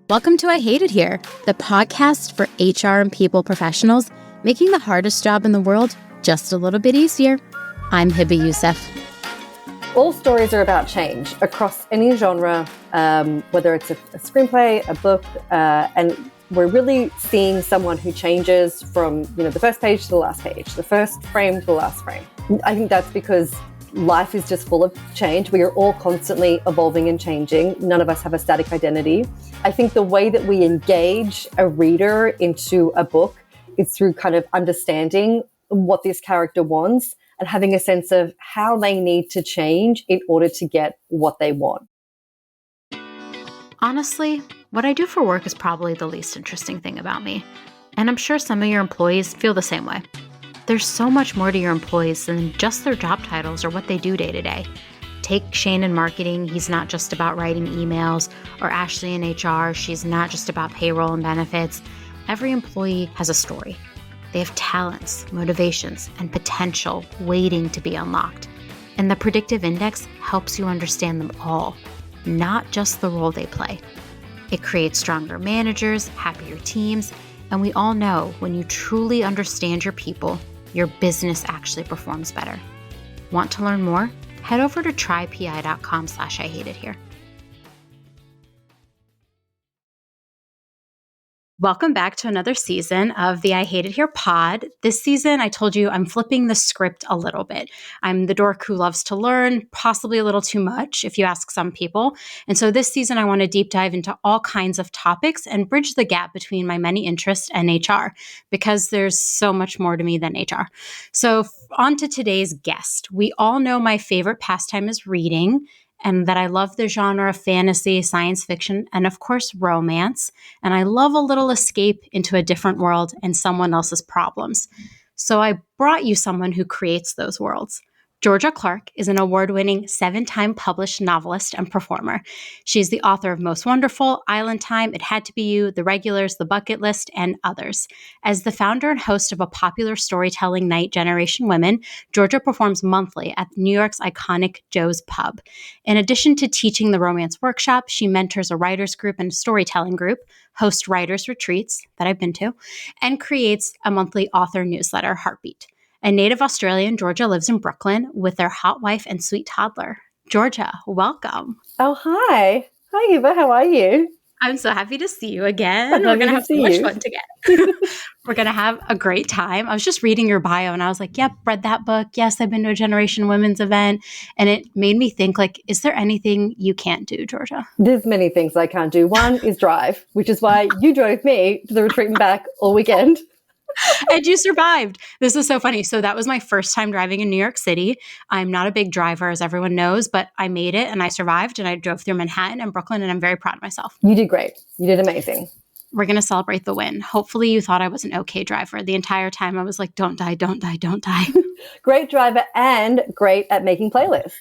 Welcome to I Hate It Here, the podcast for HR and people professionals, making the hardest job in the world just a little bit easier. I'm Hiba Youssef. All stories are about change across any genre, whether it's a screenplay, a book, and we're really seeing someone who changes from the first page to the last page, the first frame to the last frame. I think that's because life is just full of change. We are all constantly evolving and changing. None of us have a static identity. I think the way that we engage a reader into a book is through kind of understanding what this character wants and having a sense of how they need to change in order to get what they want. Honestly, what I do for work is probably the least interesting thing about me. And I'm sure some of your employees feel the same way. There's so much more to your employees than just their job titles or what they do day to day. Take Shane in marketing, he's not just about writing emails, or Ashley in HR, she's not just about payroll and benefits. Every employee has a story. They have talents, motivations, and potential waiting to be unlocked. And the Predictive Index helps you understand them all, not just the role they play. It creates stronger managers, happier teams, and we all know when you truly understand your people, your business actually performs better. Want to learn more? Head over to trypi.com/IHateItHere. Welcome back to another season of the I Hate It Here pod. This season, I told you I'm flipping the script a little bit. I'm the dork who loves to learn, possibly a little too much if you ask some people. And so this season, I want to deep dive into all kinds of topics and bridge the gap between my many interests and HR, because there's so much more to me than HR. So on to today's guest. We all know my favorite pastime is reading, and that I love the genre of fantasy, science fiction, and of course, romance. And I love a little escape into a different world and someone else's problems. So I brought you someone who creates those worlds. Georgia Clark is an award-winning 7-time published novelist and performer. She's the author of Most Wonderful, Island Time, It Had to Be You, The Regulars, The Bucket List, and others. As the founder and host of a popular storytelling night, Generation Women, Georgia performs monthly at New York's iconic Joe's Pub. In addition to teaching the romance workshop, she mentors a writers group and a storytelling group, hosts writers retreats that I've been to, and creates a monthly author newsletter, Heartbeat. A native Australian, Georgia lives in Brooklyn with their hot wife and sweet toddler. Georgia, welcome. Oh, hi. Hi, Eva. How are you? I'm so happy to see you again. We're going to have so much fun together. We're going to have a great time. I was just reading your bio and I was like, yep, read that book. Yes, I've been to a Generation Women's event. And it made me think, like, is there anything you can't do, Georgia? There's many things I can't do. One is drive, which is why you drove me to the retreat and back all weekend. And you survived. This is so funny. So that was my first time driving in New York City. I'm not a big driver, as everyone knows, but I made it and I survived and I drove through Manhattan and Brooklyn, and I'm very proud of myself. You did great. You did amazing. We're going to celebrate the win. Hopefully you thought I was an okay driver. The entire time I was like, don't die, don't die, don't die. Great driver and great at making playlists.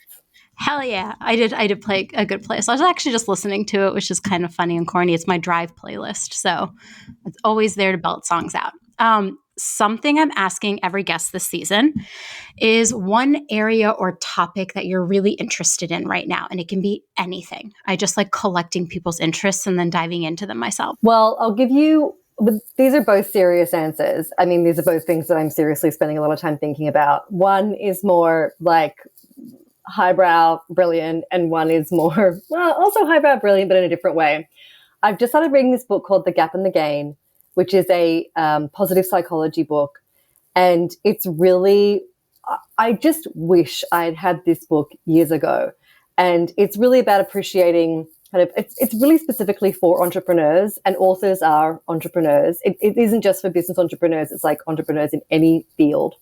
Hell yeah. I did play a good playlist. I was actually just listening to it, which is kind of funny and corny. It's my drive playlist. So it's always there to belt songs out. Something I'm asking every guest this season is one area or topic that you're really interested in right now. And it can be anything. I just like collecting people's interests and then diving into them myself. Well, I'll give you, these are both serious answers. I mean, these are both things that I'm seriously spending a lot of time thinking about. One is more like highbrow, brilliant, and one is more, well, also highbrow, brilliant, but in a different way. I've just started reading this book called The Gap and the Gain, which is a positive psychology book. And it's really, I just wish I'd had this book years ago. And it's really about appreciating it's really specifically for entrepreneurs, and authors are entrepreneurs. It isn't just for business entrepreneurs. It's like entrepreneurs in any field.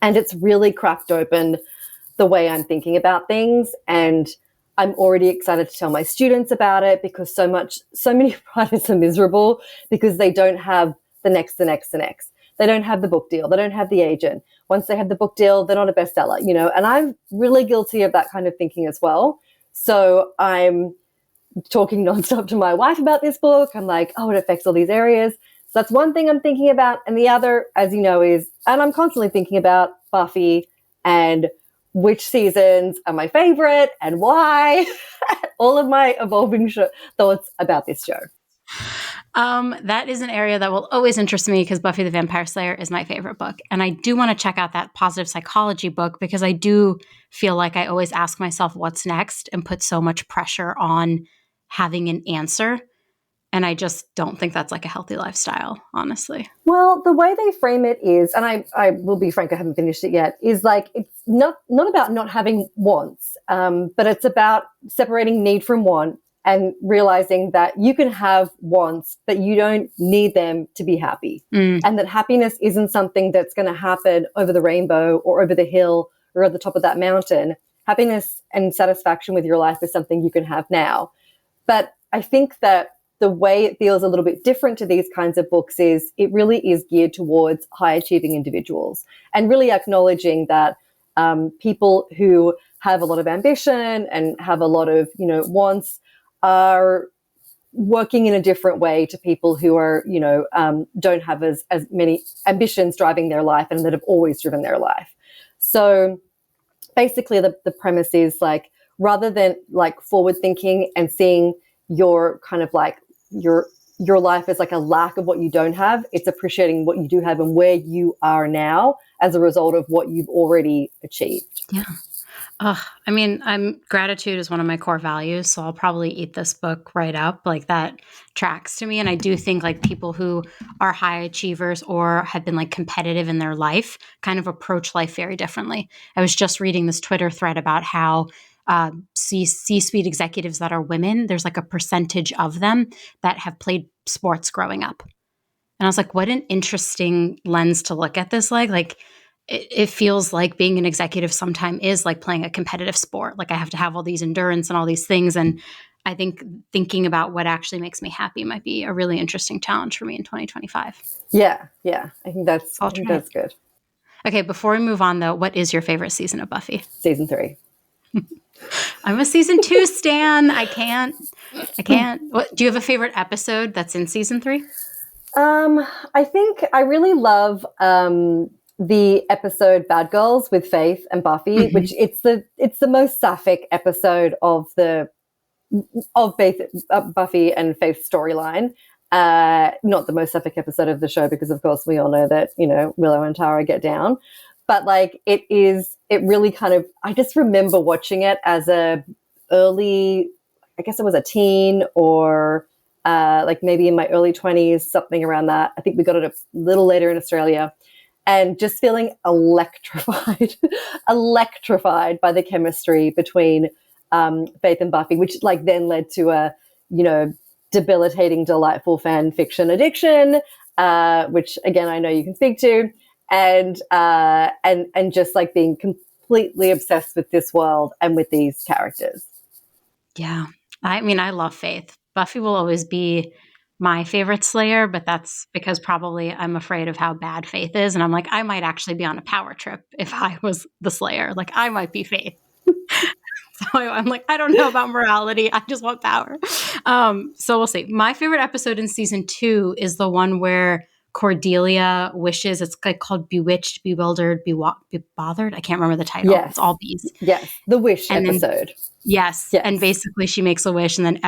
And it's really cracked open the way I'm thinking about things. And I'm already excited to tell my students about it, because so many writers are miserable because they don't have the next. They don't have the book deal. They don't have the agent. Once they have the book deal, they're not a bestseller, and I'm really guilty of that kind of thinking as well. So I'm talking nonstop to my wife about this book. I'm like, oh, it affects all these areas. So that's one thing I'm thinking about. And the other, as you know, and I'm constantly thinking about Buffy and which seasons are my favorite and why. All of my evolving thoughts about this show. That is an area that will always interest me because Buffy the Vampire Slayer is my favorite book. And I do want to check out that positive psychology book because I do feel like I always ask myself what's next and put so much pressure on having an answer. And I just don't think that's like a healthy lifestyle, honestly. Well, the way they frame it is, and I will be frank, I haven't finished it yet, is like it's not about not having wants, but it's about separating need from want and realizing that you can have wants, but you don't need them to be happy. And that happiness isn't something that's going to happen over the rainbow or over the hill or at the top of that mountain. Happiness and satisfaction with your life is something you can have now. But I think that the way it feels a little bit different to these kinds of books is it really is geared towards high achieving individuals and really acknowledging that people who have a lot of ambition and have a lot of, wants are working in a different way to people who are, don't have as many ambitions driving their life and that have always driven their life. So basically the premise is like, rather than like forward thinking and seeing your kind of like your life as like a lack of what you don't have, it's appreciating what you do have and where you are now as a result of what you've already achieved. Yeah. I mean, gratitude is one of my core values, so I'll probably eat this book right up. Like that tracks to me. And I do think like people who are high achievers or have been like competitive in their life kind of approach life very differently. I was just reading this Twitter thread about how C-suite executives that are women, there's like a percentage of them that have played sports growing up. And I was like, what an interesting lens to look at this like it feels like being an executive sometime is like playing a competitive sport. Like I have to have all these endurance and all these things. And I think thinking about what actually makes me happy might be a really interesting challenge for me in 2025. Yeah. I think that's good. Okay, before we move on though, what is your favorite season of Buffy? Season 3. I'm a season 2 stan. I can't. What, do you have a favorite episode that's in season 3? I think I really love the episode Bad Girls with Faith and Buffy, which it's the most sapphic episode of Buffy and Faith's storyline. Not the most sapphic episode of the show because of course we all know that, Willow and Tara get down. But like it really kind of, I just remember watching it as I guess I was a teen or like maybe in my early 20s, something around that. I think we got it a little later in Australia. And just feeling electrified by the chemistry between Faith and Buffy, which like then led to a, debilitating, delightful fan fiction addiction, which again, I know you can speak to, and just like being completely obsessed with this world and with these characters. Yeah. I mean, I love Faith. Buffy will always be my favorite Slayer, but that's because probably I'm afraid of how bad Faith is. And I'm like, I might actually be on a power trip if I was the Slayer. Like, I might be Faith. So I'm like, I don't know about morality. I just want power. So we'll see. My favorite episode in season 2 is the one where Cordelia wishes, it's like called Bewitched, Bewildered, Bothered. I can't remember the title. Yes. It's all B's. Yes. The wish episode. Yes. And basically she makes a wish and then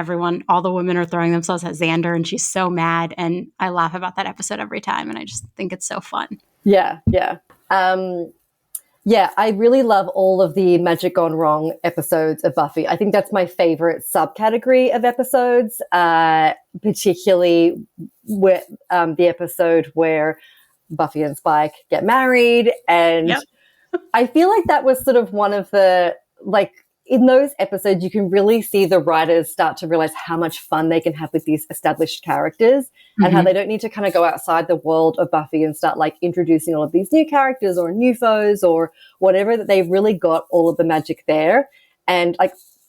all the women are throwing themselves at Xander and she's so mad. And I laugh about that episode every time. And I just think it's so fun. Yeah. I really love all of the Magic Gone Wrong episodes of Buffy. I think that's my favorite subcategory of episodes, particularly with the episode where Buffy and Spike get married. And I feel like that was sort of one of the, like, in those episodes, you can really see the writers start to realize how much fun they can have with these established characters and how they don't need to kind of go outside the world of Buffy and start like introducing all of these new characters or new foes or whatever, that they've really got all of the magic there. And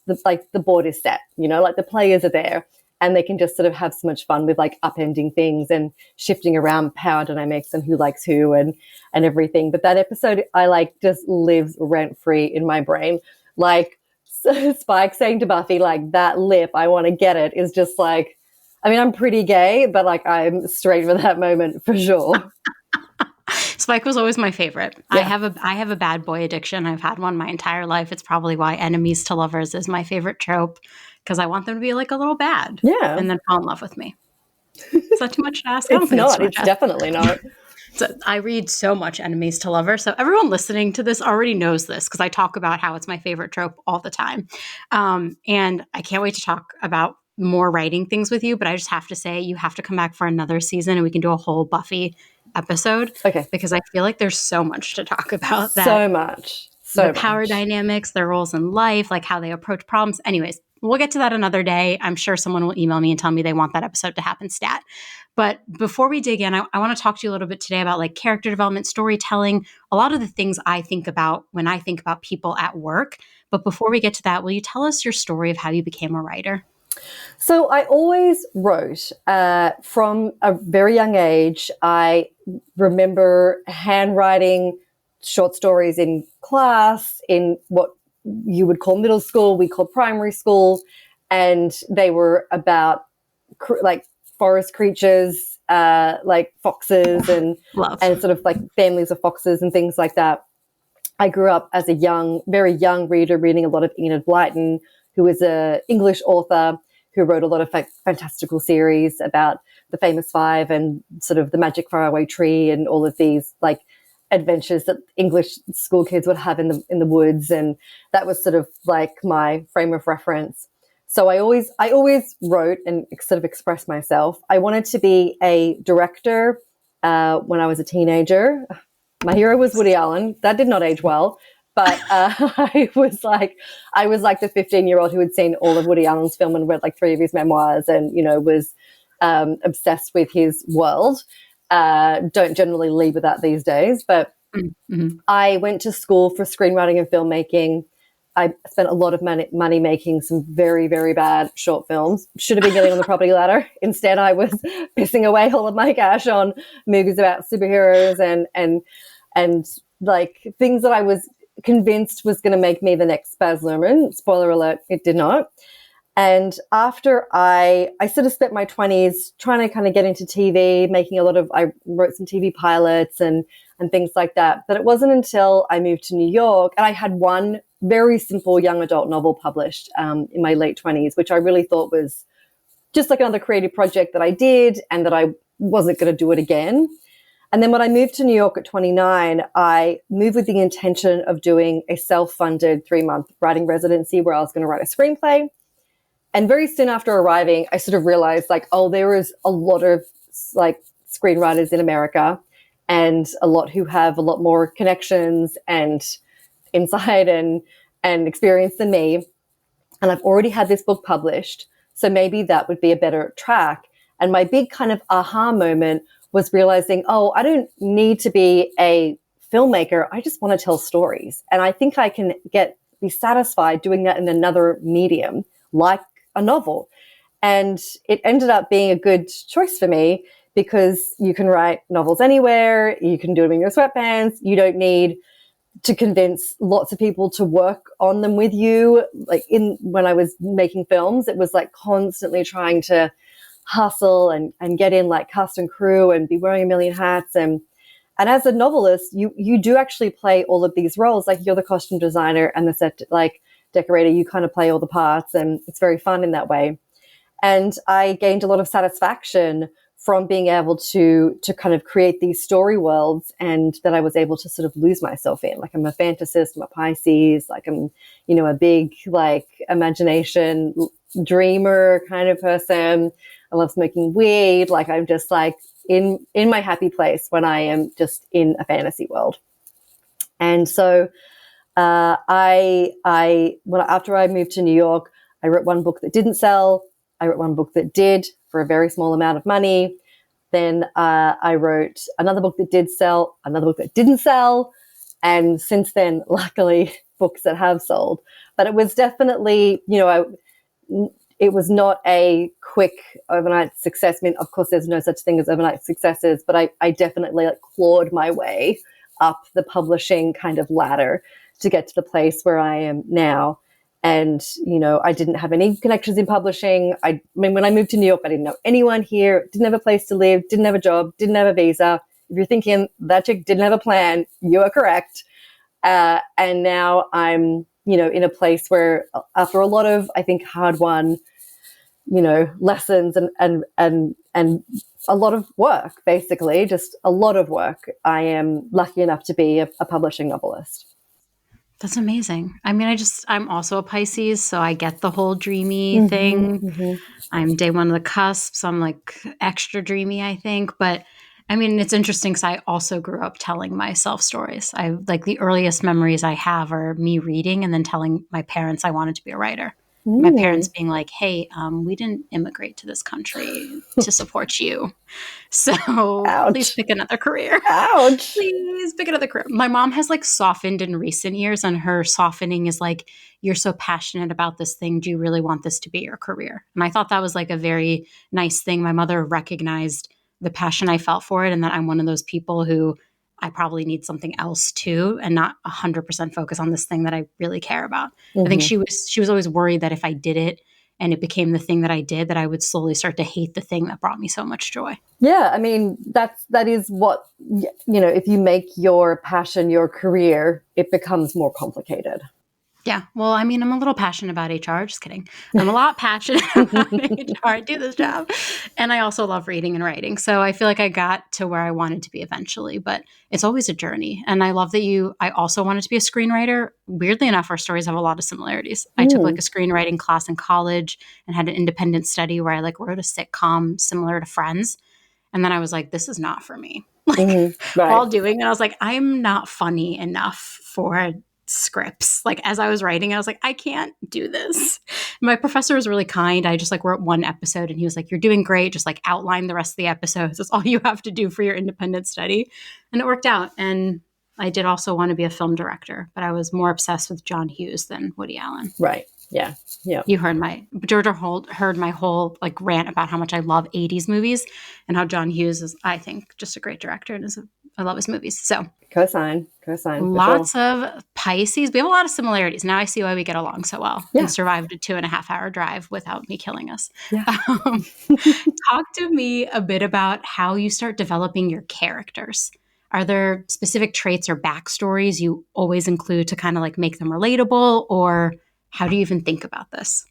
the board is set, like the players are there and they can just sort of have so much fun with like upending things and shifting around power dynamics and who likes who and everything. But that episode, I like just lives rent free in my brain. Like, Spike saying to Buffy, like, that lip, I want to get it, is just like, I mean, I'm pretty gay, but like I'm straight for that moment for sure. Spike was always my favorite. Yeah. I have a bad boy addiction. I've had one my entire life. It's probably why enemies to lovers is my favorite trope, because I want them to be like a little bad. Yeah. And then fall in love with me. that too much to ask? I don't It's think it's too not. much It's to ask. definitely not. So I read so much enemies to lovers. So everyone listening to this already knows this because I talk about how it's my favorite trope all the time. And I can't wait to talk about more writing things with you. But I just have to say, you have to come back for another season and we can do a whole Buffy episode Okay. because I feel like there's so much to talk about that So much. the So power much. dynamics, their roles in life, like how they approach problems. Anyways, we'll get to that another day. I'm sure someone will email me and tell me they want that episode to happen stat. But before we dig in, I want to talk to you a little bit today about like character development, storytelling, a lot of the things I think about when I think about people at work. But before we get to that, will you tell us your story of how you became a writer? So I always wrote from a very young age. I remember handwriting short stories in class in what you would call middle school, we called primary school, and they were about like forest creatures, like foxes Love. and sort of like families of foxes and things like that. I grew up as a very young reader, reading a lot of Enid Blyton, who is an English author who wrote a lot of fantastical series about the Famous Five and sort of the Magic Faraway Tree and all of these like adventures that English school kids would have in the woods, and that was sort of like my frame of reference. So I always wrote and sort of expressed myself. I wanted to be a director when I was a teenager. My hero was Woody Allen. That did not age well, but I was like the 15-year-old who had seen all of Woody Allen's film and read like 3 of his memoirs, and was obsessed with his world. Don't generally lead with that these days, but Mm-hmm. I went to school for screenwriting and filmmaking. I spent a lot of money making some very, very bad short films. Should have been getting on the property ladder. Instead, I was pissing away all of my cash on movies about superheroes and like things that I was convinced was going to make me the next Baz Luhrmann. Spoiler alert, it did not. And after I sort of spent my 20s trying to kind of get into TV, I wrote some TV pilots and things like that. But it wasn't until I moved to New York and I had one very simple young adult novel published in my late 20s, which I really thought was just like another creative project that I did and that I wasn't going to do it again. And then when I moved to New York at 29, I moved with the intention of doing a self-funded 3-month writing residency where I was going to write a screenplay. And very soon after arriving, I sort of realized like, oh, there is a lot of like screenwriters in America and a lot who have a lot more connections and insight and experience than me. And I've already had this book published. So maybe that would be a better track. And my big kind of aha moment was realizing, oh, I don't need to be a filmmaker. I just want to tell stories. And I think I can be satisfied doing that in another medium, like a novel. And it ended up being a good choice for me because you can write novels anywhere. You can do them in your sweatpants. You don't need to convince lots of people to work on them with you. Like when I was making films, it was like constantly trying to hustle and get in like cast and crew and be wearing a million hats. And as a novelist, you do actually play all of these roles. Like you're the costume designer and the set like decorator, you kind of play all the parts and it's very fun in that way. And I gained a lot of satisfaction from being able to kind of create these story worlds and that I was able to sort of lose myself in. Like I'm a fantasist, I'm a Pisces, like I'm, a big like imagination dreamer kind of person. I love smoking weed. Like I'm just like in my happy place when I am just in a fantasy world. And so after I moved to New York, I wrote one book that didn't sell. I wrote one book that did for a very small amount of money. Then I wrote another book that did sell, another book that didn't sell. And since then, luckily, books that have sold. But it was definitely, it was not a quick overnight success. I mean, of course, there's no such thing as overnight successes, but I definitely like clawed my way up the publishing kind of ladder to get to the place where I am now. And, I didn't have any connections in publishing. I mean, when I moved to New York, I didn't know anyone here, didn't have a place to live, didn't have a job, didn't have a visa. If you're thinking that chick didn't have a plan, you are correct. And now I'm, in a place where after a lot of, I think, hard won, lessons and and a lot of work, basically, just a lot of work. I am lucky enough to be a publishing novelist. That's amazing. I mean, I'm also a Pisces, so I get the whole dreamy thing. I'm day one of the cusp, so I'm like extra dreamy, I think. But I mean, it's interesting because I also grew up telling myself stories. I like the earliest memories I have are me reading and then telling my parents I wanted to be a writer. My parents being like, "Hey, we didn't immigrate to this country to support you, so please Ouch. pick another career." Ouch. Please pick another career. My mom has like softened in recent years, and her softening is like, you're so passionate about this thing. Do you really want this to be your career? And I thought that was like a very nice thing. My mother recognized the passion I felt for it, and that I'm one of those people who I probably need something else too, and not 100% focus on this thing that I really care about. I think she was always worried that if I did it and it became the thing that I did, that I would slowly start to hate the thing that brought me so much joy. Yeah, I mean, that is what, if you make your passion your career, it becomes more complicated. Yeah. Well, I mean, I'm a little passionate about HR. Just kidding. I'm a lot passionate about HR. I do this job. And I also love reading and writing. So I feel like I got to where I wanted to be eventually, but it's always a journey. And I love that I also wanted to be a screenwriter. Weirdly enough, our stories have a lot of similarities. I took like a screenwriting class in college and had an independent study where I like wrote a sitcom similar to Friends. And then I was like, this is not for me. Right. While doing it, I was like, I'm not funny enough for scripts. Like as I was writing, I was like, I can't do this. My professor was really kind. I just like wrote one episode and he was like, you're doing great. Just like outline the rest of the episodes. That's all you have to do for your independent study. And it worked out. And I did also want to be a film director, but I was more obsessed with John Hughes than Woody Allen. Right. Yeah. Yeah. You heard Georgia heard my whole like rant about how much I love 80s movies and how John Hughes is, I think, just a great director and I love his movies. So Cosign. Lots of Pisces. We have a lot of similarities. Now I see why we get along so well and survived a 2.5-hour drive without me killing us. Yeah. Talk to me a bit about how you start developing your characters. Are there specific traits or backstories you always include to kind of like make them relatable, or how do you even think about this?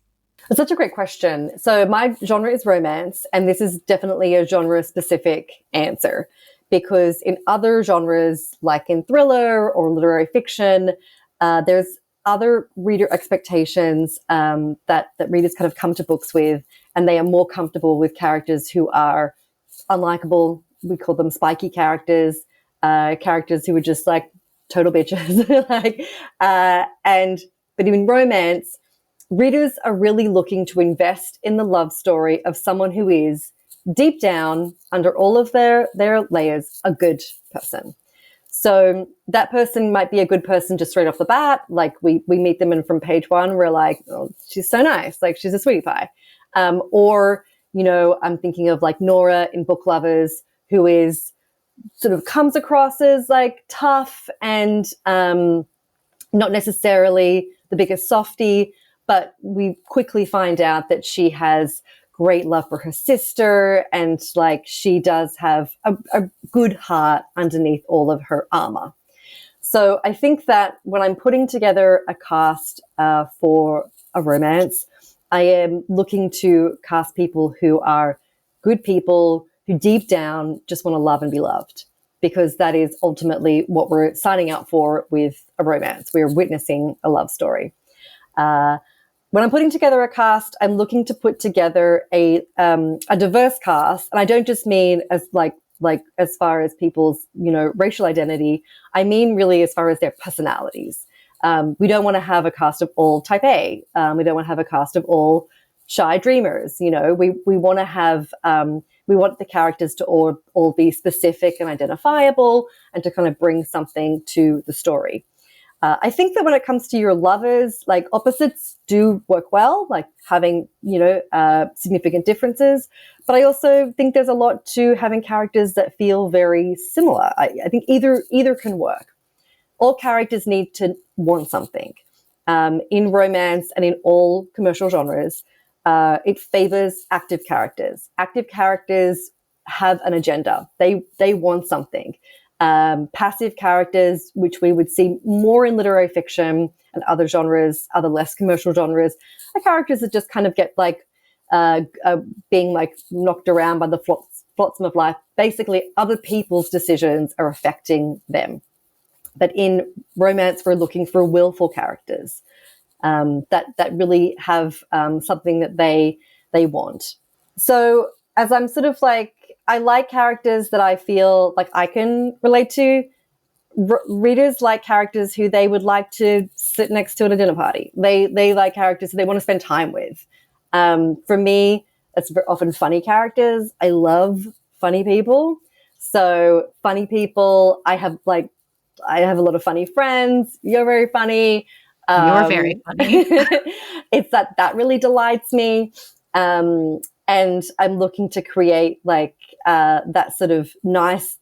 That's such a great question. So my genre is romance, and this is definitely a genre-specific answer. Because in other genres, like in thriller or literary fiction, there's other reader expectations that readers kind of come to books with, and they are more comfortable with characters who are unlikable. We call them spiky characters, characters who are just like total bitches. But in romance, readers are really looking to invest in the love story of someone who is deep down, under all of their layers, a good person. So that person might be a good person just straight off the bat. Like we meet them and from page one, we're like, oh, she's so nice. Like she's a sweetie pie. Or, I'm thinking of like Nora in Book Lovers, who is sort of comes across as like tough and not necessarily the biggest softie, but we quickly find out that she has great love for her sister, and like she does have a good heart underneath all of her armor. So I think that when I'm putting together a cast for a romance, I am looking to cast people who are good people who deep down just want to love and be loved, because that is ultimately what we're signing up for with a romance. We're witnessing a love story. When I'm putting together a cast, I'm looking to put together a diverse cast, and I don't just mean as like as far as people's racial identity. I mean really as far as their personalities. We don't want to have a cast of all type A. We don't want to have a cast of all shy dreamers. We want to have we want the characters to all be specific and identifiable, and to kind of bring something to the story. I think that when it comes to your lovers, like opposites do work well, like having, significant differences. But I also think there's a lot to having characters that feel very similar. I think either can work. All characters need to want something. In romance and in all commercial genres, it favors active characters. Active characters have an agenda. They want something. Passive characters, which we would see more in literary fiction and other genres, other less commercial genres, are characters that just kind of get like being like knocked around by the flotsam of life. Basically, other people's decisions are affecting them. But in romance, we're looking for willful characters that really have something that they want. So as I'm sort of like, I like characters that I feel like I can relate to. Readers like characters who they would like to sit next to at a dinner party. They like characters who they want to spend time with. For me, it's often funny characters. I love funny people. So funny people, I have a lot of funny friends. You're very funny. You're very funny. It's that really delights me. And I'm looking to create like that sort of nice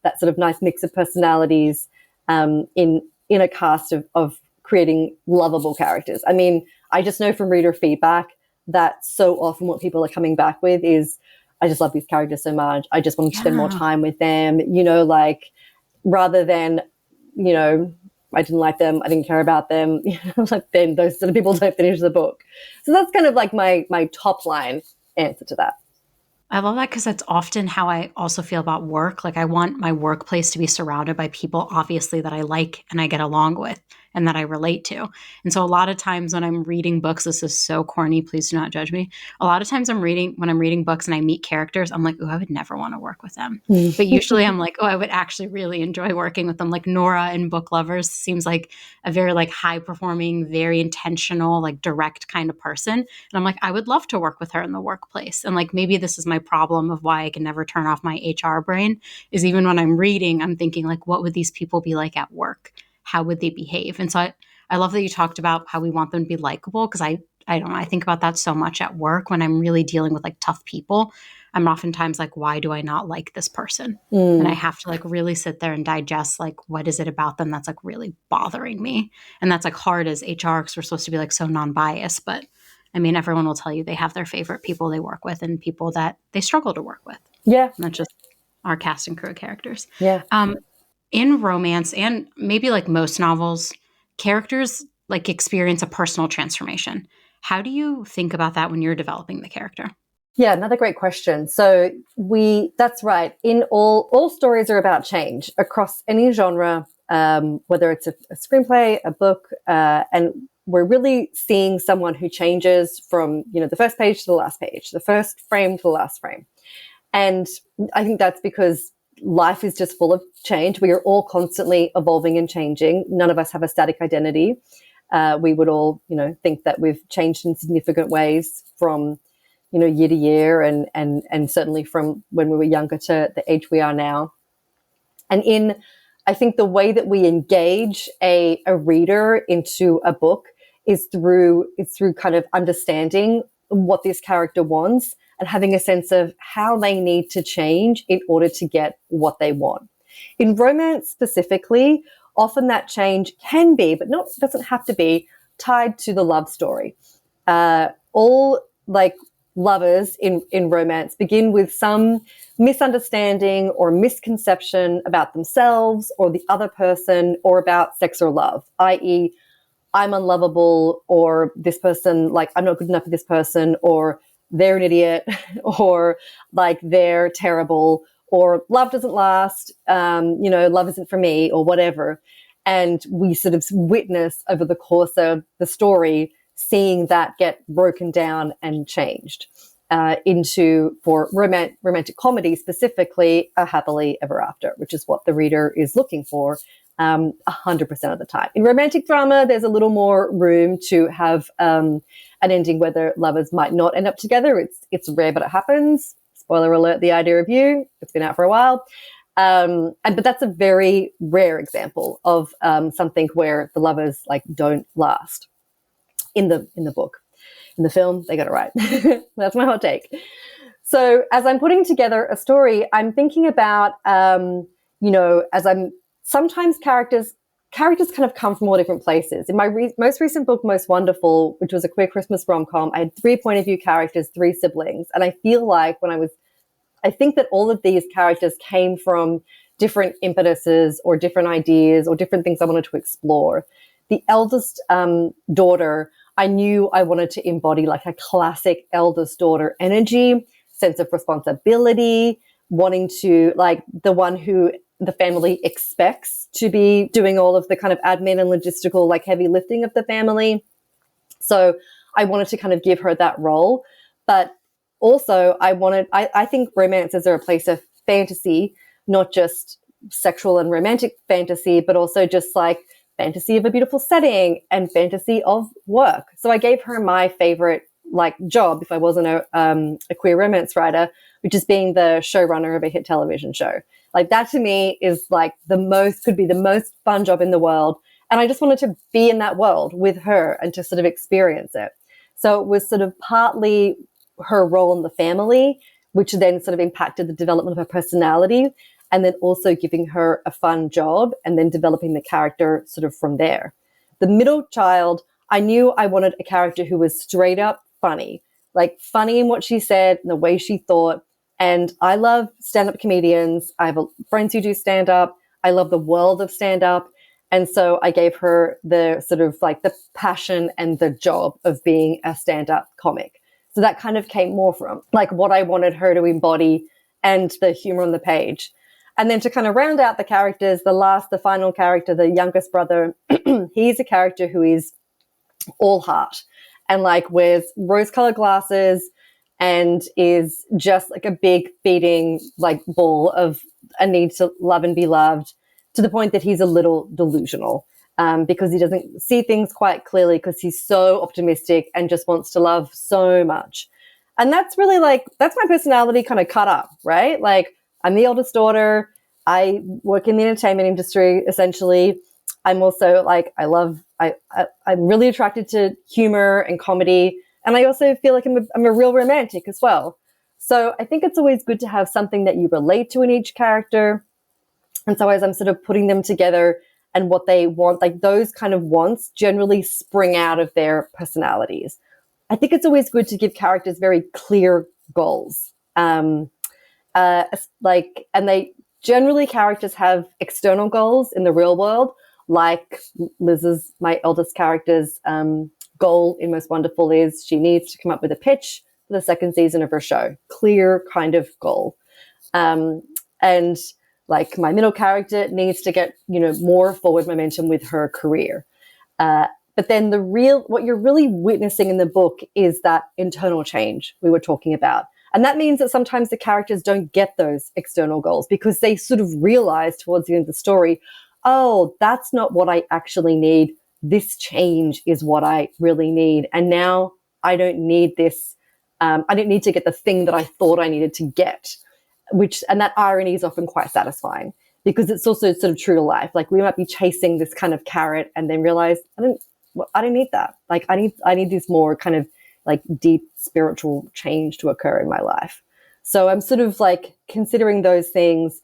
mix of personalities in a cast of creating lovable characters. I mean, I just know from reader feedback that so often what people are coming back with is, I just love these characters so much. I just want to spend more time with them, like rather than, I didn't like them, I didn't care about them, like then those sort of people don't finish the book. So that's kind of like my top line answer to that. I love that because that's often how I also feel about work. Like I want my workplace to be surrounded by people, obviously, that I like and I get along with and that I relate to. And so a lot of times when I'm reading books, this is so corny, please do not judge me. A lot of times when I'm reading books and I meet characters, I'm like, oh, I would never want to work with them. But usually I'm like, oh, I would actually really enjoy working with them. Like Nora in Book Lovers seems like a very like high performing, very intentional, like direct kind of person. And I'm like, I would love to work with her in the workplace. And like, maybe this is my problem of why I can never turn off my HR brain is even when I'm reading, I'm thinking like, what would these people be like at work? How would they behave? And so I love that you talked about how we want them to be likable because I don't know, I think about that so much at work when I'm really dealing with like tough people. I'm oftentimes like, why do I not like this person? And I have to like really sit there and digest like, what is it about them that's like really bothering me? And that's like hard as HR because we're supposed to be like so non-biased, but I mean, everyone will tell you they have their favorite people they work with and people that they struggle to work with. Yeah. Not just our cast and crew characters. Yeah. In romance and maybe like most novels, characters like experience a personal transformation. How do you think about that when you're developing the character? Yeah, another great question. So that's right. In all stories are about change across any genre, whether it's a screenplay, a book, and we're really seeing someone who changes from, the first page to the last page, the first frame to the last frame. And I think that's because life is just full of change. We are all constantly evolving and changing. None of us have a static identity. We would all, think that we've changed in significant ways from, year to year and certainly from when we were younger to the age we are now. And I think the way that we engage a reader into a book is through kind of understanding what this character wants and having a sense of how they need to change in order to get what they want. In romance specifically, often that change can be, but doesn't have to be, tied to the love story. All like lovers in romance begin with some misunderstanding or misconception about themselves or the other person or about sex or love, i.e., I'm unlovable, or this person, like, I'm not good enough for this person, or they're an idiot, or like they're terrible, or love doesn't last, love isn't for me, or whatever. And we sort of witness over the course of the story seeing that get broken down and changed into, for romantic comedy specifically, a happily ever after, which is what the reader is looking for 100% of the time. In romantic drama, there's a little more room to have an ending where the lovers might not end up together. It's rare, but it happens. Spoiler alert, The Idea of You. It's been out for a while. But that's a very rare example of something where the lovers like don't last in the book. In the film, they got it right. That's my hot take. So as I'm putting together a story, I'm thinking about, sometimes characters kind of come from all different places. In my most recent book, Most Wonderful, which was a queer Christmas rom-com, I had 3 point of view characters, 3 siblings. And I feel like I think that all of these characters came from different impetuses or different ideas or different things I wanted to explore. The eldest daughter, I knew I wanted to embody like a classic eldest daughter energy, sense of responsibility, wanting to like the one who the family expects to be doing all of the kind of admin and logistical, like heavy lifting of the family. So I wanted to kind of give her that role. But also, I think romances are a place of fantasy, not just sexual and romantic fantasy, but also just like fantasy of a beautiful setting and fantasy of work. So I gave her my favorite like job if I wasn't a queer romance writer, which is being the showrunner of a hit television show. Like that to me is like could be the most fun job in the world. And I just wanted to be in that world with her and to sort of experience it. So it was sort of partly her role in the family, which then sort of impacted the development of her personality, and then also giving her a fun job and then developing the character sort of from there. The middle child, I knew I wanted a character who was straight up funny, like funny in what she said and the way she thought. And I love stand-up comedians. I have friends who do stand-up. I love the world of stand-up. And so I gave her the sort of like the passion and the job of being a stand-up comic. So that kind of came more from like what I wanted her to embody and the humor on the page. And then to kind of round out the characters, the final character, the youngest brother, he's a character who is all heart and like wears rose-colored glasses and is just like a big beating like ball of a need to love and be loved, to the point that he's a little delusional because he doesn't see things quite clearly because he's so optimistic and just wants to love so much. And that's really like, that's my personality kind of cut up, right? Like I'm the eldest daughter. I work in the entertainment industry, essentially. I'm also like, I'm really attracted to humor and comedy. And I also feel like I'm a real romantic as well. So I think it's always good to have something that you relate to in each character. And so as I'm sort of putting them together and what they want, like those kind of wants generally spring out of their personalities. I think it's always good to give characters very clear goals. And they generally characters have external goals in the real world, like Liz's, my eldest character's goal in Most Wonderful is she needs to come up with a pitch for the second season of her show. Clear kind of goal. And like my middle character needs to get, more forward momentum with her career. But then what you're really witnessing in the book is that internal change we were talking about. And that means that sometimes the characters don't get those external goals because they sort of realize towards the end of the story, oh, that's not what I actually need. This change is what I really need. And now I don't need this. I don't need to get the thing that I thought I needed to get, and that irony is often quite satisfying because it's also sort of true to life. Like we might be chasing this kind of carrot and then realize, I don't need that. Like I need this more kind of like deep spiritual change to occur in my life. So I'm sort of like considering those things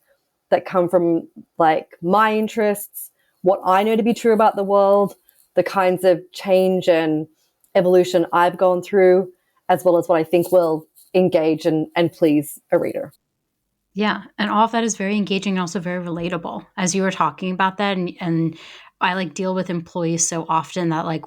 that come from like my interests, what I know to be true about the world, the kinds of change and evolution I've gone through, as well as what I think will engage and please a reader. Yeah, and all of that is very engaging and also very relatable. As you were talking about that, and I like deal with employees so often that like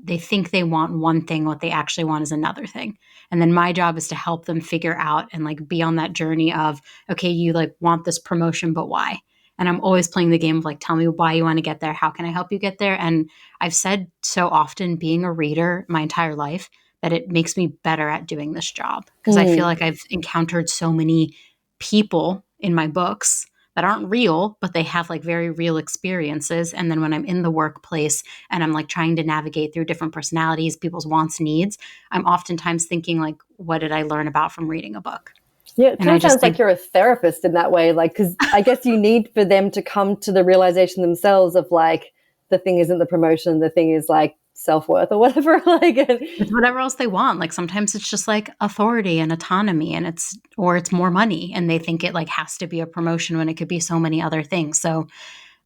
they think they want one thing, what they actually want is another thing. And then my job is to help them figure out and like be on that journey of, okay, you like want this promotion, but why? And I'm always playing the game of like, tell me why you want to get there. How can I help you get there? And I've said so often, being a reader my entire life, that it makes me better at doing this job because I feel like I've encountered so many people in my books that aren't real, but they have like very real experiences. And then when I'm in the workplace and I'm like trying to navigate through different personalities, people's wants, needs, I'm oftentimes thinking like, what did I learn about from reading a book? Yeah, it kind of sounds like you're a therapist in that way. Like, because I guess you need for them to come to the realization themselves of like, the thing isn't the promotion, the thing is like self-worth or whatever. Like it's whatever else they want. Like sometimes it's just like authority and autonomy and it's more money and they think it like has to be a promotion when it could be so many other things. So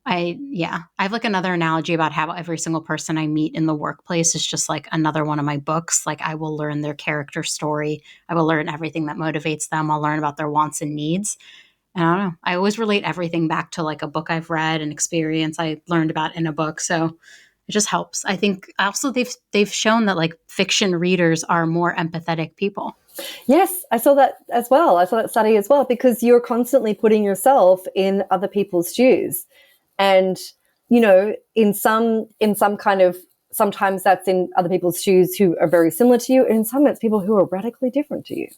I have like another analogy about how every single person I meet in the workplace is just like another one of my books. Like I will learn their character story. I will learn everything that motivates them. I'll learn about their wants and needs. And I don't know. I always relate everything back to like a book I've read, an experience I learned about in a book. So It just helps. I think also they've shown that like fiction readers are more empathetic people. Yes, I saw that as well. I saw that study as well, because you're constantly putting yourself in other people's shoes. And, in some kind of, sometimes that's in other people's shoes who are very similar to you, and in some it's people who are radically different to you.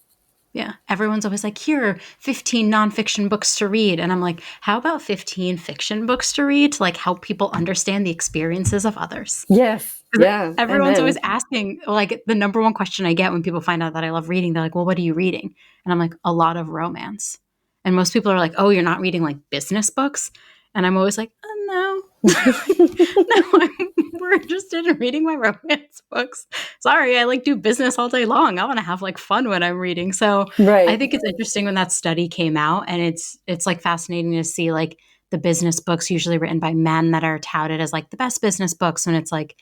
Yeah. Everyone's always like, here are 15 nonfiction books to read. And I'm like, how about 15 fiction books to read to like help people understand the experiences of others? Yes. Yeah. Everyone's Amen. always asking, like, the number one question I get when people find out that I love reading, they're like, well, what are you reading? And I'm like, a lot of romance. And most people are like, oh, you're not reading like business books? And I'm always like, no. No, I'm more interested in reading my romance books. Sorry, I like do business all day long. I want to have like fun when I'm reading. So I Right. think it's interesting when that study came out, and it's like fascinating to see like the business books usually written by men that are touted as like the best business books, when it's like,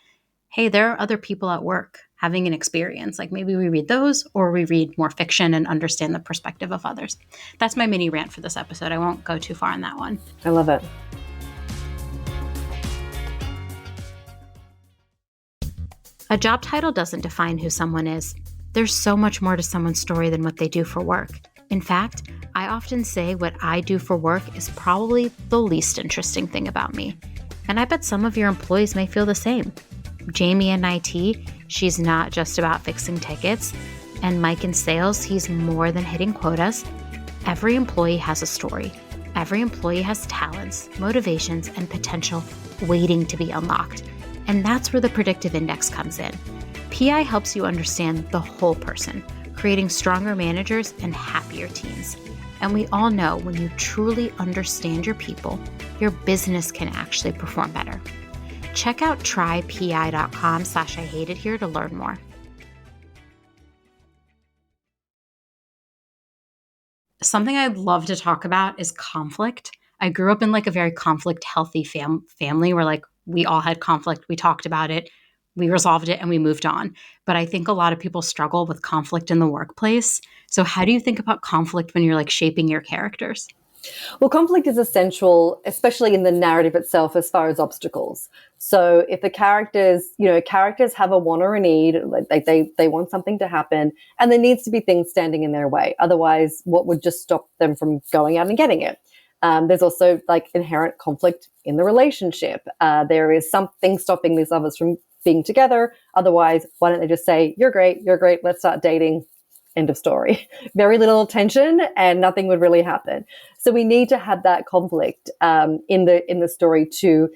hey, there are other people at work having an experience. Like maybe we read those, or we read more fiction and understand the perspective of others. That's my mini rant for this episode. I won't go too far on that one. I love it. A job title doesn't define who someone is. There's so much more to someone's story than what they do for work. In fact, I often say what I do for work is probably the least interesting thing about me. And I bet some of your employees may feel the same. Jamie in IT, she's not just about fixing tickets. And Mike in sales, he's more than hitting quotas. Every employee has a story. Every employee has talents, motivations, and potential waiting to be unlocked. And that's where the predictive index comes in. PI helps you understand the whole person, creating stronger managers and happier teams. And we all know when you truly understand your people, your business can actually perform better. Check out trypi.com/IHateItHere to learn more. Something I'd love to talk about is conflict. I grew up in like a very conflict healthy family where like we all had conflict. We talked about it, we resolved it, and we moved on. But I think a lot of people struggle with conflict in the workplace. So how do you think about conflict when you're like shaping your characters? Well, conflict is essential, especially in the narrative itself, as far as obstacles. So if the characters have a want or a need, like they want something to happen, and there needs to be things standing in their way. Otherwise, what would just stop them from going out and getting it? There's also like inherent conflict in the relationship. There is something stopping these lovers from being together. Otherwise, why don't they just say, you're great, let's start dating. End of story. Very little tension and nothing would really happen. So we need to have that conflict in the story to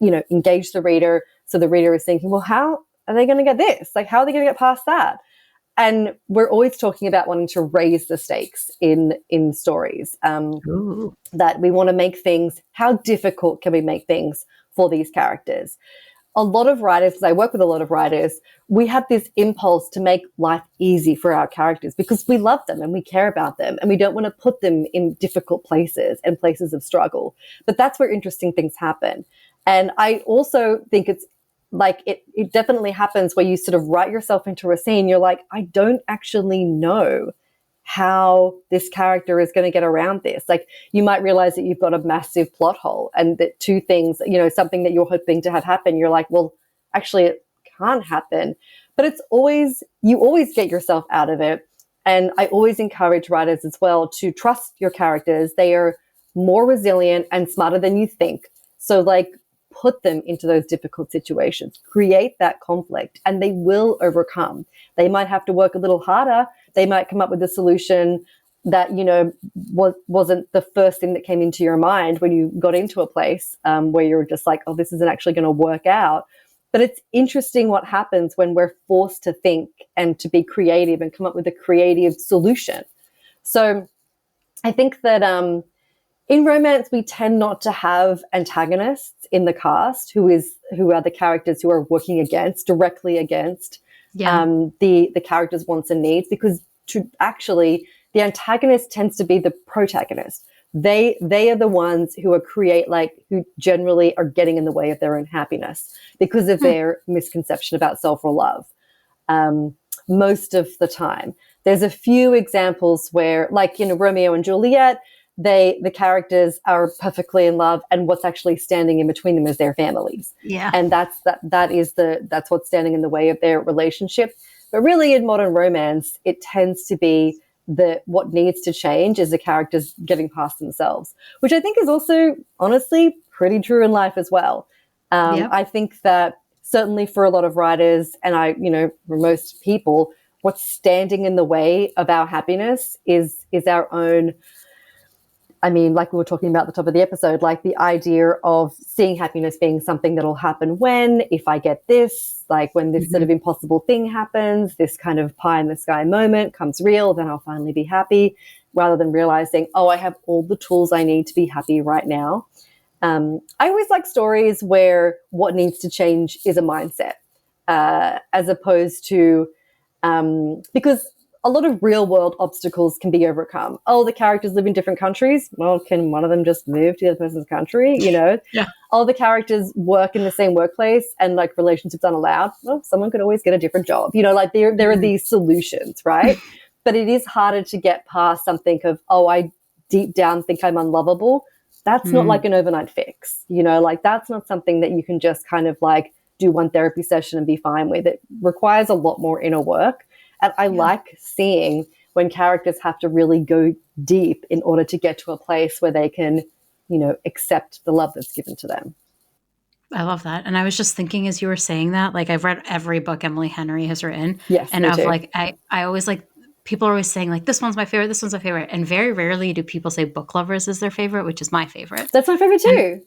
engage the reader. So the reader is thinking, well, how are they going to get this? Like, how are they going to get past that? And we're always talking about wanting to raise the stakes in stories. That we want to make things. How difficult can we make things for these characters? A lot of writers, because I work with a lot of writers, we have this impulse to make life easy for our characters because we love them and we care about them and we don't want to put them in difficult places and places of struggle. But that's where interesting things happen. And I also think it's like it definitely happens where you sort of write yourself into a scene. You're like, I don't actually know how this character is going to get around this. Like you might realize that you've got a massive plot hole and that two things, something that you're hoping to have happen, you're like, well, actually it can't happen. But you always get yourself out of it. And I always encourage writers as well to trust your characters. They are more resilient and smarter than you think. So like put them into those difficult situations, create that conflict, and they will overcome. They might have to work a little harder. They might come up with a solution that, wasn't the first thing that came into your mind when you got into a place where you're just like, oh, this isn't actually going to work out. But it's interesting what happens when we're forced to think and to be creative and come up with a creative solution. So I think that in romance, we tend not to have antagonists in the cast who are the characters who are working directly against the characters' wants and needs, because actually the antagonist tends to be the protagonist. They are the ones who who generally are getting in the way of their own happiness because of their misconception about self or love. Most of the time, there's a few examples where, like Romeo and Juliet, the characters are perfectly in love, and what's actually standing in between them is their families. Yeah. And that's what's standing in the way of their relationship. But really, in modern romance, it tends to be what needs to change is the characters getting past themselves, which I think is also honestly pretty true in life as well. Yep. I think that certainly for a lot of writers, and for most people, what's standing in the way of our happiness is our own. I mean, like we were talking about at the top of the episode, like the idea of seeing happiness being something that'll happen if I get this, like when this sort of impossible thing happens, this kind of pie in the sky moment comes real, then I'll finally be happy, rather than realizing, oh, I have all the tools I need to be happy right now. I always like stories where what needs to change is a mindset, as opposed to, because a lot of real world obstacles can be overcome. Oh, the characters live in different countries. Well, can one of them just move to the other person's country? Yeah. Oh, the characters work in the same workplace and like relationships aren't allowed. Well, someone could always get a different job. Like there are these solutions, right? But it is harder to get past something of, oh, I deep down think I'm unlovable. That's not like an overnight fix. Like that's not something that you can just kind of like do one therapy session and be fine with. It requires a lot more inner work. And I like seeing when characters have to really go deep in order to get to a place where they can, accept the love that's given to them. I love that. And I was just thinking as you were saying that, like I've read every book Emily Henry has written. Yes, And me I've too. like, I always like, people are always saying like, this one's my favorite, this one's my favorite. And very rarely do people say Book Lovers is their favorite, which is my favorite. That's my favorite too.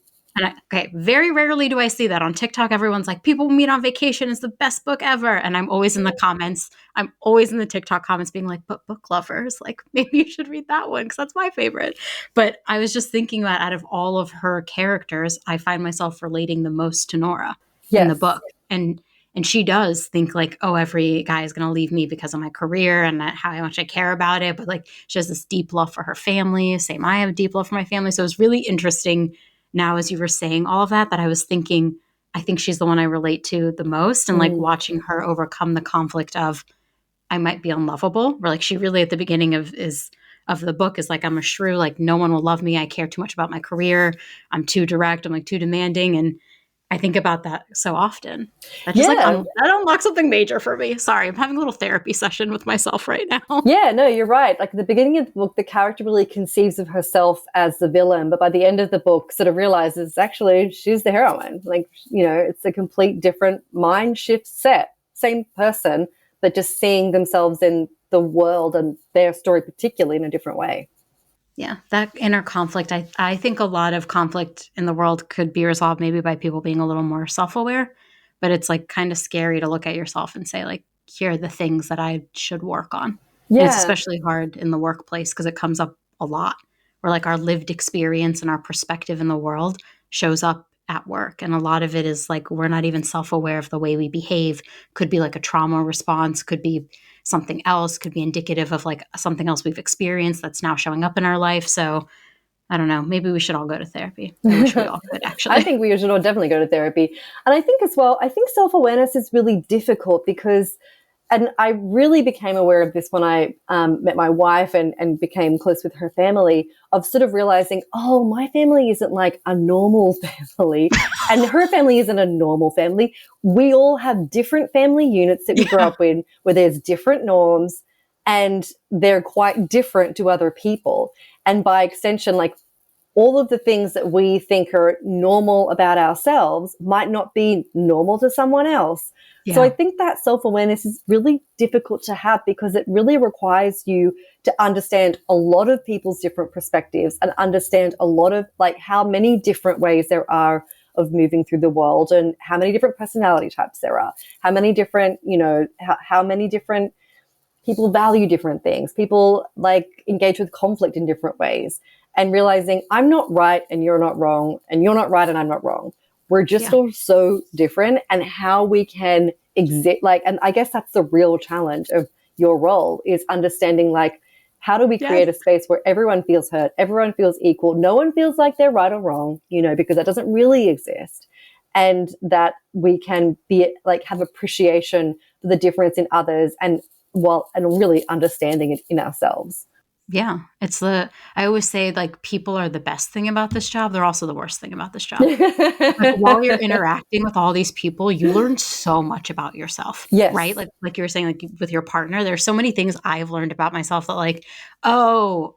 Okay, very rarely do I see that on TikTok. Everyone's like, People Meet on Vacation is the best book ever. And I'm always in the comments. I'm always in the TikTok comments being like, but Book Lovers, like maybe you should read that one because that's my favorite. But I was just thinking that out of all of her characters, I find myself relating the most to Nora in the Yes. book. And she does think like, oh, every guy is going to leave me because of my career and how much I care about it. But like she has this deep love for her family. Same, I have a deep love for my family. So it was really interesting now, as you were saying all of that I was thinking, I think she's the one I relate to the most. And like watching her overcome the conflict of, I might be unlovable. Where like she really at the beginning of the book is like, I'm a shrew. Like no one will love me. I care too much about my career. I'm too direct. I'm like too demanding. And I think about that so often. That just that unlocks something major for me. Sorry, I'm having a little therapy session with myself right now. Yeah, no, you're right. Like at the beginning of the book, the character really conceives of herself as the villain, but by the end of the book sort of realizes actually she's the heroine. Like, it's a complete different mind shift set. Same person, but just seeing themselves in the world and their story particularly in a different way. Yeah, that inner conflict. I think a lot of conflict in the world could be resolved maybe by people being a little more self-aware, but it's like kind of scary to look at yourself and say like, here are the things that I should work on. Yeah. And it's especially hard in the workplace because it comes up a lot where like our lived experience and our perspective in the world shows up at work. And a lot of it is like, we're not even self-aware of the way we behave. Could be like a trauma response, could be something else, could be indicative of like something else we've experienced that's now showing up in our life. So I don't know, maybe we should all go to therapy. I wish we all could actually. I think we should all definitely go to therapy. And I think as well, I think self-awareness is really difficult because, and I really became aware of this when I met my wife and became close with her family, of sort of realizing, oh, my family isn't like a normal family and her family isn't a normal family. We all have different family units that we grow up in where there's different norms and they're quite different to other people. And by extension, like all of the things that we think are normal about ourselves might not be normal to someone else. Yeah. So I think that self-awareness is really difficult to have because it really requires you to understand a lot of people's different perspectives and understand a lot of like how many different ways there are of moving through the world and how many different personality types there are, how many different, how many different people value different things, people like engage with conflict in different ways, and realizing I'm not right and you're not wrong and you're not right and I'm not wrong. We're just all so different, and how we can exist. Like, and I guess that's the real challenge of your role is understanding, like, how do we create a space where everyone feels heard, everyone feels equal, no one feels like they're right or wrong, because that doesn't really exist. And that we can be like, have appreciation for the difference in others and really understanding it in ourselves. Yeah, I always say, like, people are the best thing about this job, they're also the worst thing about this job. Like, while you're interacting with all these people, you learn so much about yourself, right? Yes. Like you were saying, like, with your partner, there's so many things I've learned about myself that, like, "Oh,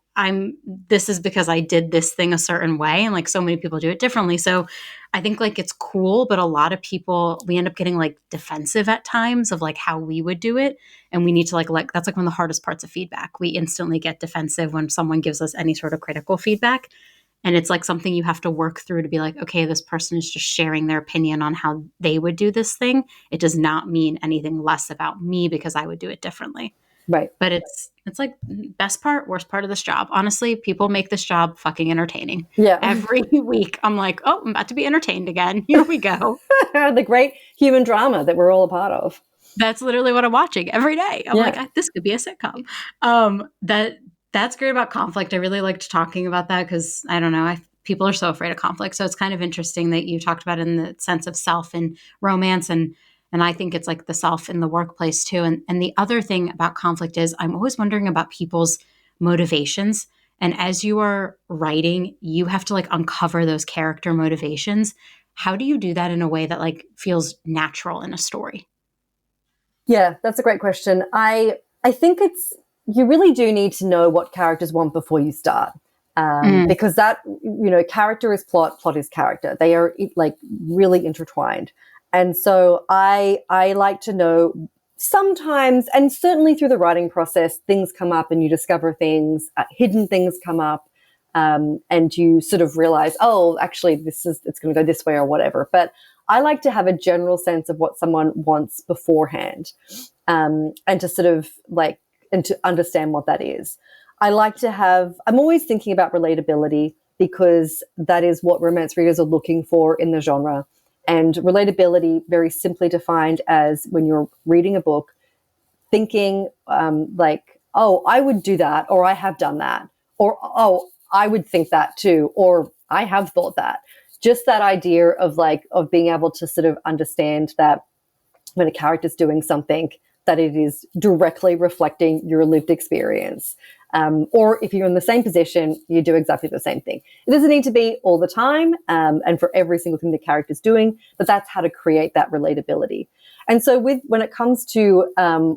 this is because I did this thing a certain way," and, like, so many people do it differently. So, I think, like, it's cool, but a lot of people, we end up getting, like, defensive at times of, like, how we would do it, and we need to, like, that's, like, one of the hardest parts of feedback. We instantly get defensive when someone gives us any sort of critical feedback, and it's like something you have to work through to be like, okay, this person is just sharing their opinion on how they would do this thing. It does not mean anything less about me because I would do it differently. Right. But it's like best part, worst part of this job. Honestly, people make this job fucking entertaining. Yeah. Every week I'm like, oh, I'm about to be entertained again. Here we go. The great human drama that we're all a part of. That's literally what I'm watching every day. I'm like, this could be a sitcom. That's great about conflict. I really liked talking about that because I don't know, people are so afraid of conflict. So it's kind of interesting that you talked about it in the sense of self and romance, and I think it's like the self in the workplace too. And the other thing about conflict is I'm always wondering about people's motivations. And as you are writing, you have to like uncover those character motivations. How do you do that in a way that like feels natural in a story? Yeah, that's a great question. I think you really do need to know what characters want before you start. Because that, character is plot, plot is character. They are like really intertwined. And so I like to know sometimes, and certainly through the writing process, things come up and you discover things, hidden things come up, and you sort of realize, oh, actually, it's going to go this way or whatever. But I like to have a general sense of what someone wants beforehand, and to sort of like, and to understand what that is. I'm always thinking about relatability because that is what romance readers are looking for in the genre. And relatability, very simply defined as when you're reading a book, thinking like, oh, I would do that, or I have done that, or, oh, I would think that too, or I have thought that. Just that idea of being able to sort of understand that when a character's doing something, that it is directly reflecting your lived experience. Or if you're in the same position, you do exactly the same thing. It doesn't need to be all the time, and for every single thing the character's doing, but that's how to create that relatability. And so when it comes to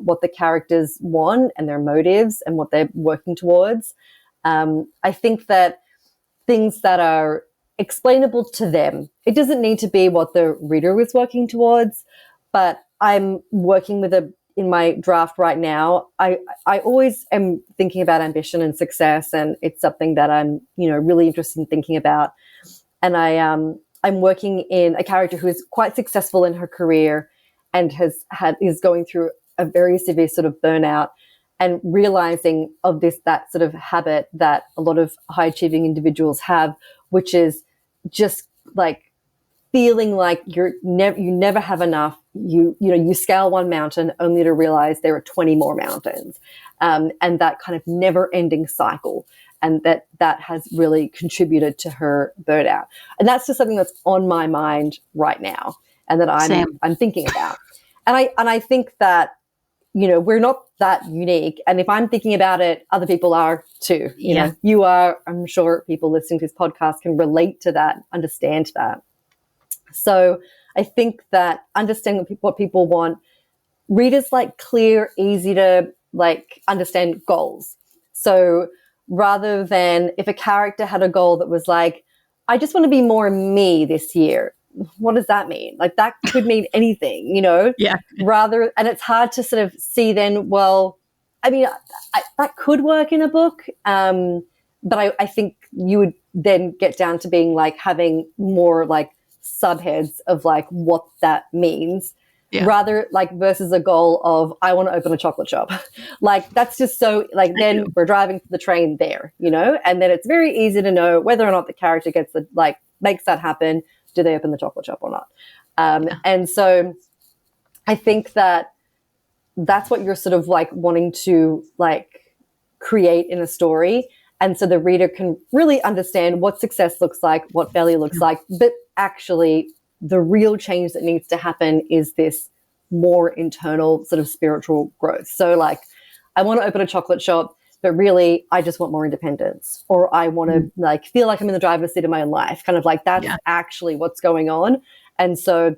what the characters want and their motives and what they're working towards, I think that things that are explainable to them, it doesn't need to be what the reader is working towards, but I'm working in my draft right now, I always am thinking about ambition and success, and it's something that I'm, really interested in thinking about. And I'm working in a character who is quite successful in her career and is going through a very severe sort of burnout, and realizing of that sort of habit that a lot of high achieving individuals have, which is just like feeling like you never have enough. You scale one mountain only to realize there are 20 more mountains, and that kind of never ending cycle. And that has really contributed to her burnout. And that's just something that's on my mind right now, and that I'm thinking about. And I think that, we're not that unique. And if I'm thinking about it, other people are too. You are, I'm sure people listening to this podcast can relate to that, understand that. So I think that understanding what people want, readers like clear, easy to like understand goals. So rather than if a character had a goal that was like, I just want to be more me this year. What does that mean? Like that could mean anything, Yeah. and it's hard to sort of see then, well, I mean, that could work in a book. But I think you would then get down to being like having more like subheads of like what that means, rather like versus a goal of I want to open a chocolate shop. Like that's just so like then we're driving the train there, and then it's very easy to know whether or not the character makes that happen. Do they open the chocolate shop or not? And so I think that that's what you're sort of like wanting to like create in a story. And so the reader can really understand what success looks like, what failure looks like, but actually the real change that needs to happen is this more internal sort of spiritual growth. So like, I want to open a chocolate shop. but really I just want more independence, or I want to like feel like I'm in the driver's seat of my own life. Kind of like that's actually what's going on. And so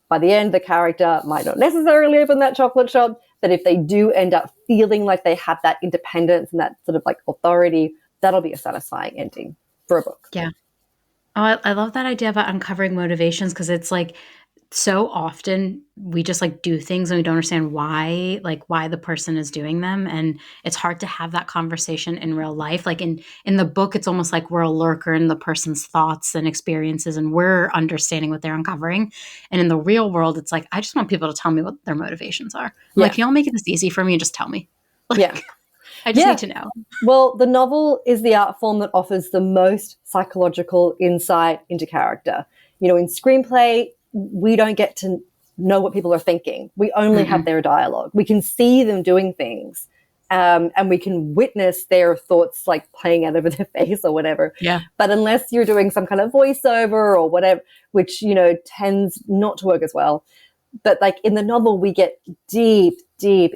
by the end, the character might not necessarily live in that chocolate shop, but if they do end up feeling like they have that independence and that sort of like authority, that'll be a satisfying ending for a book. Yeah. Oh, I love that idea about uncovering motivations, because it's like so often we just like do things and we don't understand why the person is doing them, and it's hard to have that conversation in real life. Like in the book, it's almost like we're a lurker in the person's thoughts and experiences, and we're understanding what they're uncovering. And in the real world, it's like I just want people to tell me what their motivations are. I'm like, can y'all make it this easy for me and just tell me? Like, I just need to know. Well, the novel is the art form that offers the most psychological insight into character. You know, in screenplay, we don't get to know what people are thinking. We only have their dialogue. We can see them doing things, and we can witness their thoughts like playing out over their face or whatever. Yeah. But unless you're doing some kind of voiceover or whatever, which, you know, tends not to work as well. But like in the novel, we get deep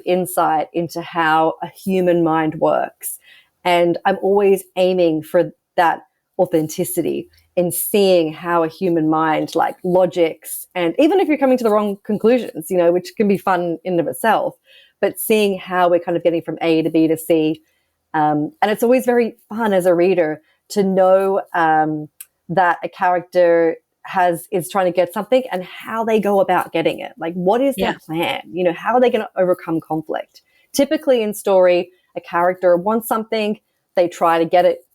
insight into how a human mind works. And I'm always aiming for that authenticity in seeing how a human mind like logics, and even if you're coming to the wrong conclusions, you know, which can be fun in and of itself, but seeing how we're kind of getting from A to B to C. And it's always very fun as a reader to know that a character is trying to get something and how they go about getting it. Like, what is their plan? You know, how are they going to overcome conflict? Typically in story, a character wants something, they try to get it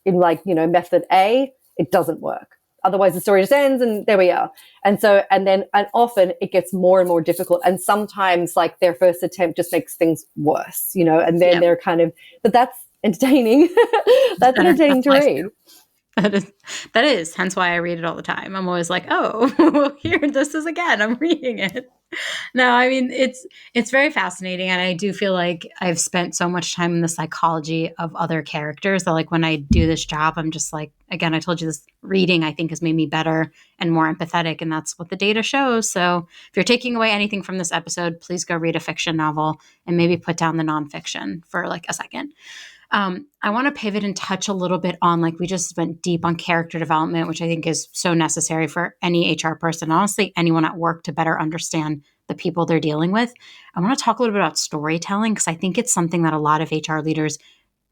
in like, you know, method A, it doesn't work. Otherwise the story just ends and there we are. And often it gets more and more difficult. And sometimes like their first attempt just makes things worse, you know, and then they're kind of, but that's entertaining. That's entertaining to read. That is hence why I read it all the time. I'm always like, oh, here, this is again, I'm reading it. No, I mean, it's very fascinating. And I do feel like I've spent so much time in the psychology of other characters that like when I do this job, I'm just like, again, I told you this, reading, I think, has made me better and more empathetic. And that's what the data shows. So if you're taking away anything from this episode, please go read a fiction novel and maybe put down the nonfiction for like a second. I want to pivot and touch a little bit on, like, we just went deep on character development, which I think is so necessary for any HR person, honestly, anyone at work, to better understand the people they're dealing with. I want to talk a little bit about storytelling, because I think it's something that a lot of HR leaders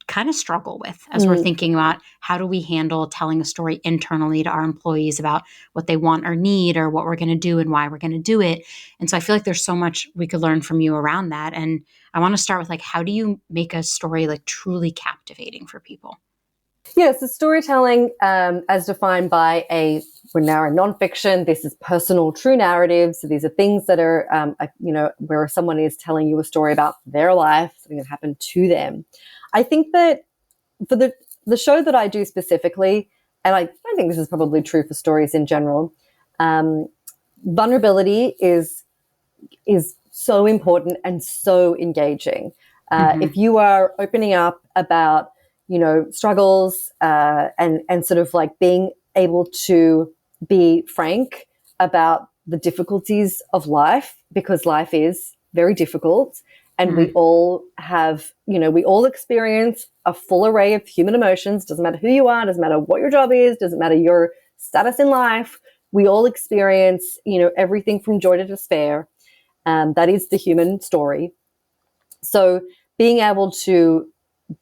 kind of struggle with as we're thinking about how do we handle telling a story internally to our employees about what they want or need, or what we're going to do and why we're going to do it. And so I feel like there's so much we could learn from you around that. And I want to start with, like, how do you make a story like truly captivating for people? Yes, the storytelling, as defined by we're now in nonfiction. This is personal, true narratives. So these are things that are, you know, where someone is telling you a story about their life, something that happened to them. I think that for the show that I do specifically, and I think this is probably true for stories in general, vulnerability is so important and so engaging. If you are opening up about, you know, struggles and sort of like being able to be frank about the difficulties of life, because life is very difficult. And we all have, you know, we all experience a full array of human emotions. Doesn't matter who you are, doesn't matter what your job is, doesn't matter your status in life. We all experience, you know, everything from joy to despair. That is the human story. So being able to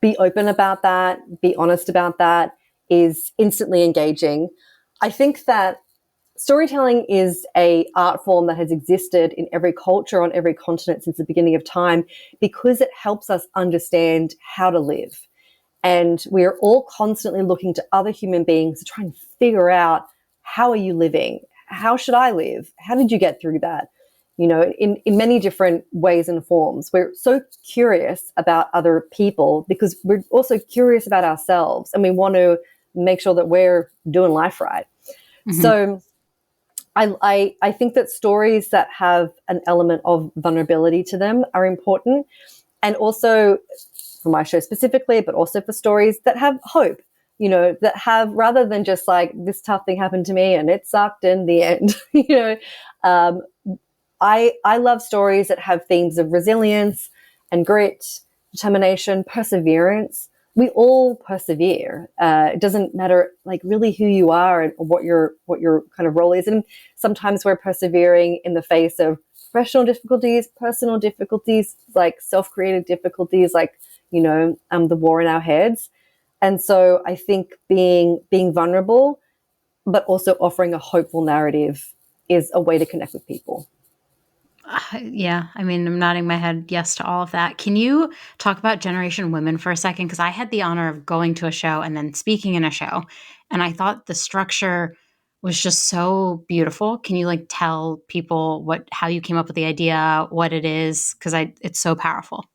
be open about that, be honest about that, is instantly engaging. I think that storytelling is an art form that has existed in every culture on every continent since the beginning of time, because it helps us understand how to live. And we're all constantly looking to other human beings to try and figure out, how are you living? How should I live? How did you get through that? You know, in many different ways and forms. We're so curious about other people because we're also curious about ourselves, and we want to make sure that we're doing life right. So I think that stories that have an element of vulnerability to them are important. And also for my show specifically, but also for stories that have hope, you know, that have, rather than just like, this tough thing happened to me and it sucked in the end, you know, I love stories that have themes of resilience and grit determination, perseverance. We all persevere. It doesn't matter like really who you are and what your kind of role is. And sometimes we're persevering in the face of professional difficulties, personal difficulties, like self-created difficulties, like, the war in our heads. And so I think being vulnerable, but also offering a hopeful narrative is a way to connect with people. Yeah, I mean, I'm nodding my head yes to all of that. Can you talk about Generation Women for a second? Because I had the honor of going to a show and then speaking in a show, and I thought the structure was just so beautiful. Can you like tell people how you came up with the idea, what it is? Because it's so powerful.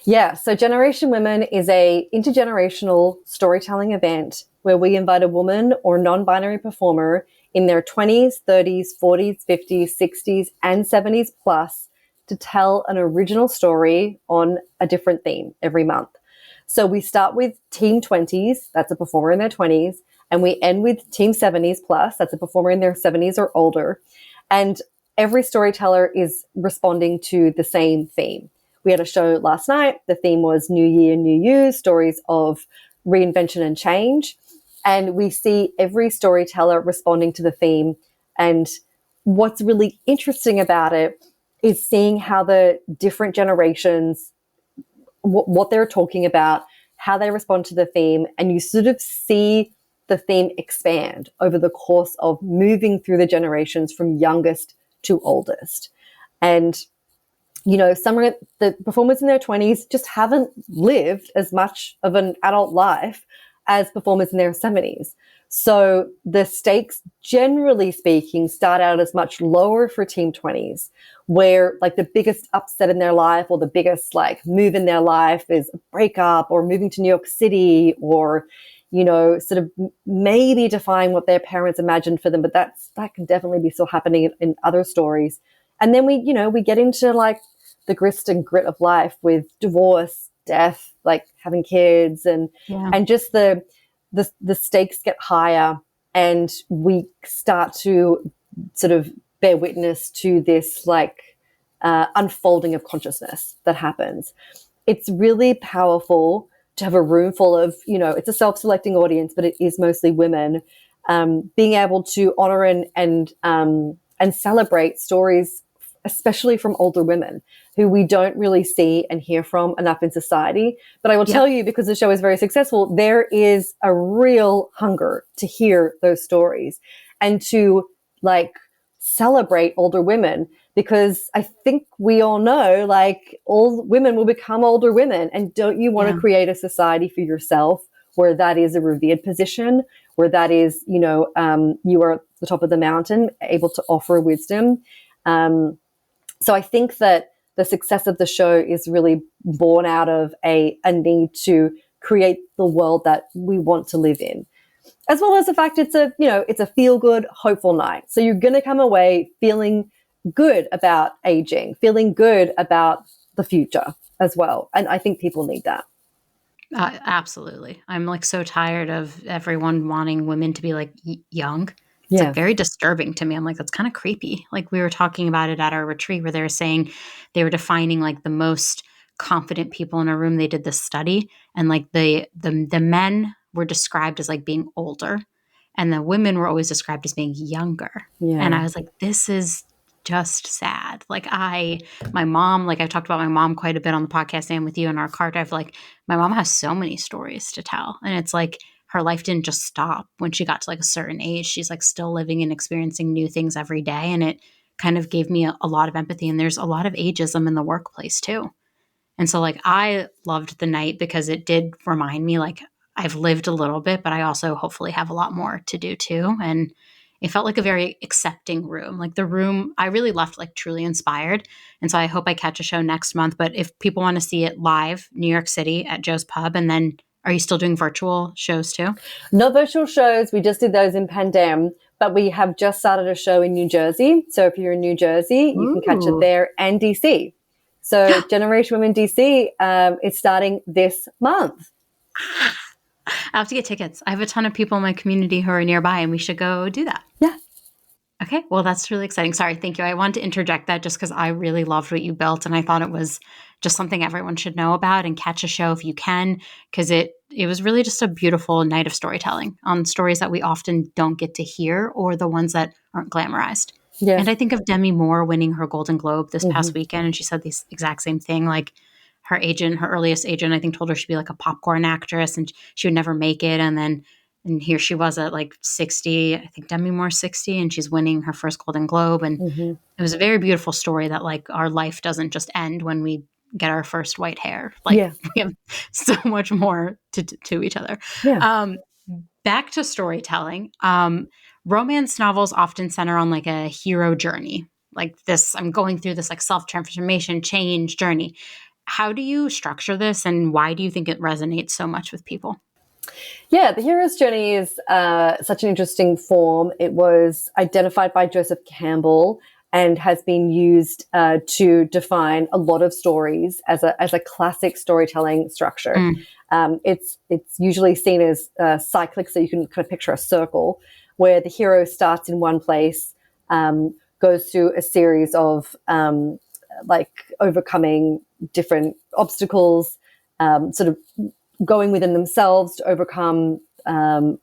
Yeah, so Generation Women is a intergenerational storytelling event where we invite a woman or non-binary performer in their 20s, 30s, 40s, 50s, 60s, and 70s plus to tell an original story on a different theme every month. So we start with Team 20s, that's a performer in their 20s, and we end with Team 70s plus, that's a performer in their 70s or older. And every storyteller is responding to the same theme. We had a show last night. The theme was New Year, New You, stories of reinvention and change. And we see every storyteller responding to the theme. And what's really interesting about it is seeing how the different generations, what they're talking about, how they respond to the theme. And you sort of see the theme expand over the course of moving through the generations from youngest to oldest. And some of the performers in their 20s just haven't lived as much of an adult life as performers in their 70s. So the stakes, generally speaking, start out as much lower for Team 20s, where like the biggest upset in their life or the biggest like move in their life is a breakup or moving to New York City or, sort of maybe defying what their parents imagined for them. But that can definitely be still happening in other stories. And then we get into like the grist and grit of life with divorce, death, like having kids, and just the stakes get higher, and we start to sort of bear witness to this like unfolding of consciousness that happens. It's really powerful to have a room full of, it's a self-selecting audience, but it is mostly women, being able to honor and celebrate stories, especially from older women who we don't really see and hear from enough in society. But I will tell you, because the show is very successful, there is a real hunger to hear those stories and to like celebrate older women, because I think we all know like all women will become older women. And don't you want to create a society for yourself where that is a revered position, where that is, you are at the top of the mountain, able to offer wisdom. So I think that the success of the show is really born out of a need to create the world that we want to live in, as well as the fact it's a feel-good, hopeful night. So you're going to come away feeling good about aging, feeling good about the future as well. And I think people need that. Absolutely. I'm like so tired of everyone wanting women to be like young. It's Yeah. like very disturbing to me. I'm like, that's kind of creepy. Like we were talking about it at our retreat where they were saying they were defining like the most confident people in a room. They did this study, and like the men were described as like being older, and the women were always described as being younger. Yeah. And I was like, this is just sad. Like my mom, like I've talked about my mom quite a bit on the podcast and with you in our car drive. Like my mom has so many stories to tell, and it's like her life didn't just stop when she got to like a certain age. She's like still living and experiencing new things every day. And it kind of gave me a lot of empathy. And there's a lot of ageism in the workplace too. And so like I loved the night because it did remind me like I've lived a little bit, but I also hopefully have a lot more to do too. And it felt like a very accepting room. Like the room, I really left like truly inspired. And so I hope I catch a show next month. But if people want to see it live, New York City at Joe's Pub, and then are you still doing virtual shows too? Not virtual shows. We just did those in pandemic, but we have just started a show in New Jersey. So if you're in New Jersey, you can catch it there, and DC. So Generation Women DC is starting this month. I have to get tickets. I have a ton of people in my community who are nearby, and we should go do that. Yeah. Okay, well, that's really exciting. Sorry, thank you. I wanted to interject that just because I really loved what you built, and I thought it was just something everyone should know about and catch a show if you can, because it was really just a beautiful night of storytelling on stories that we often don't get to hear or the ones that aren't glamorized. Yeah. And I think of Demi Moore winning her Golden Globe this Hmm. past weekend, and she said the exact same thing. Like her agent, her earliest agent, I think told her she'd be like a popcorn actress and she would never make it, and here she was at like 60, I think Demi Moore's 60, and she's winning her first Golden Globe. And Hmm. it was a very beautiful story that like our life doesn't just end when we get our first white hair. Like Yeah. we have so much more to each other. Yeah. Um, Back to storytelling. Romance novels often center on like a hero journey. Like this, I'm going through this like self-transformation, change journey. How do you structure this and why do you think it resonates so much with people? Yeah, the hero's journey is such an interesting form. It was identified by Joseph Campbell and has been used to define a lot of stories as a classic storytelling structure. Mm, It's usually seen as cyclic, so you can kind of picture a circle where the hero starts in one place, goes through a series of like overcoming different obstacles, sort of going within themselves to overcome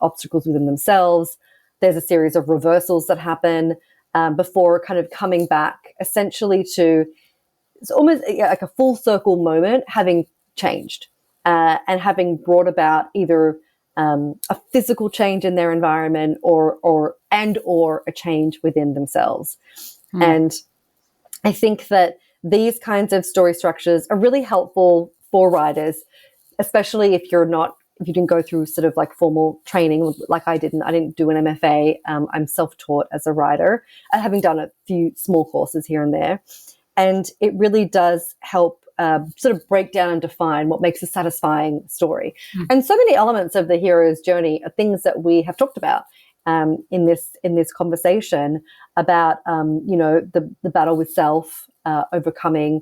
obstacles within themselves. There's a series of reversals that happen before kind of coming back essentially to it's almost like a full circle moment, having changed and having brought about either a physical change in their environment or a change within themselves. mm, And I think that these kinds of story structures are really helpful for writers, especially if you didn't go through sort of like formal training like I didn't. I didn't do an MFA. I'm self-taught as a writer, having done a few small courses here and there. And it really does help sort of break down and define what makes a satisfying story. mm, And so many elements of the hero's journey are things that we have talked about in this conversation about the battle with self, overcoming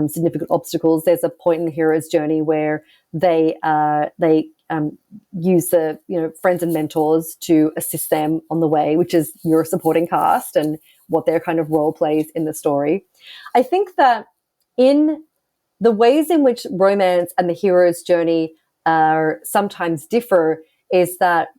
significant obstacles. There's a point in the hero's journey where they use the friends and mentors to assist them on the way, which is your supporting cast and what their kind of role plays in the story. I think that in the ways in which romance and the hero's journey are sometimes differ is that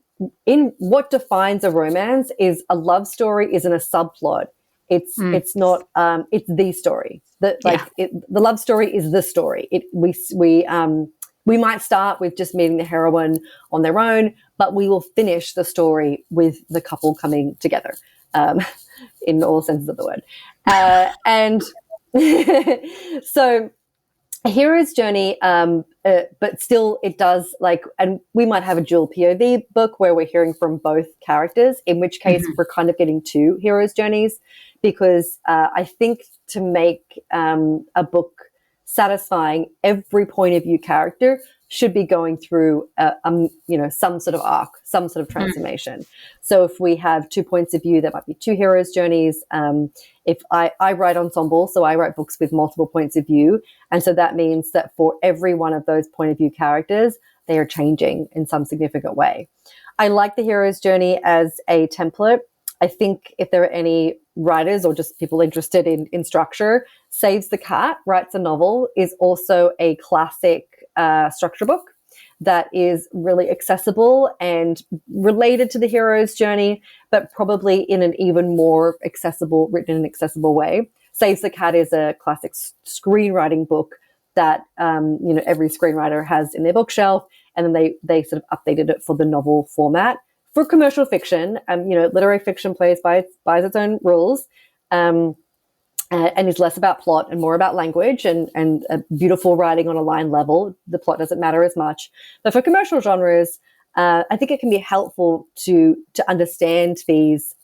in what defines a romance is a love story isn't a subplot. It's mm. it's not it's the story. Yeah. The love story is the story. We might start with just meeting the heroine on their own, but we will finish the story with the couple coming together, um, in all senses of the word. And so a hero's journey, but still it does and we might have a dual POV book where we're hearing from both characters, in which case Mhm. we're kind of getting two hero's journeys, because I think to make a book satisfying, every point of view character should be going through some sort of arc, some sort of Mm, transformation. So if we have 2 points of view, that might be two heroes' journeys. If I write ensemble, so I write books with multiple points of view, and so that means that for every one of those point of view characters, they are changing in some significant way. I like the hero's journey as a template. I think if there are any writers or just people interested in structure, Saves the Cat writes a novel is also a classic structure book that is really accessible and related to the hero's journey, but probably in an even more accessible, written in an accessible way. Saves the Cat is a classic screenwriting book that every screenwriter has in their bookshelf, and then they sort of updated it for the novel format. For commercial fiction, literary fiction plays by its own rules, and is less about plot and more about language and beautiful writing on a line level. The plot doesn't matter as much. But for commercial genres, I think it can be helpful to understand these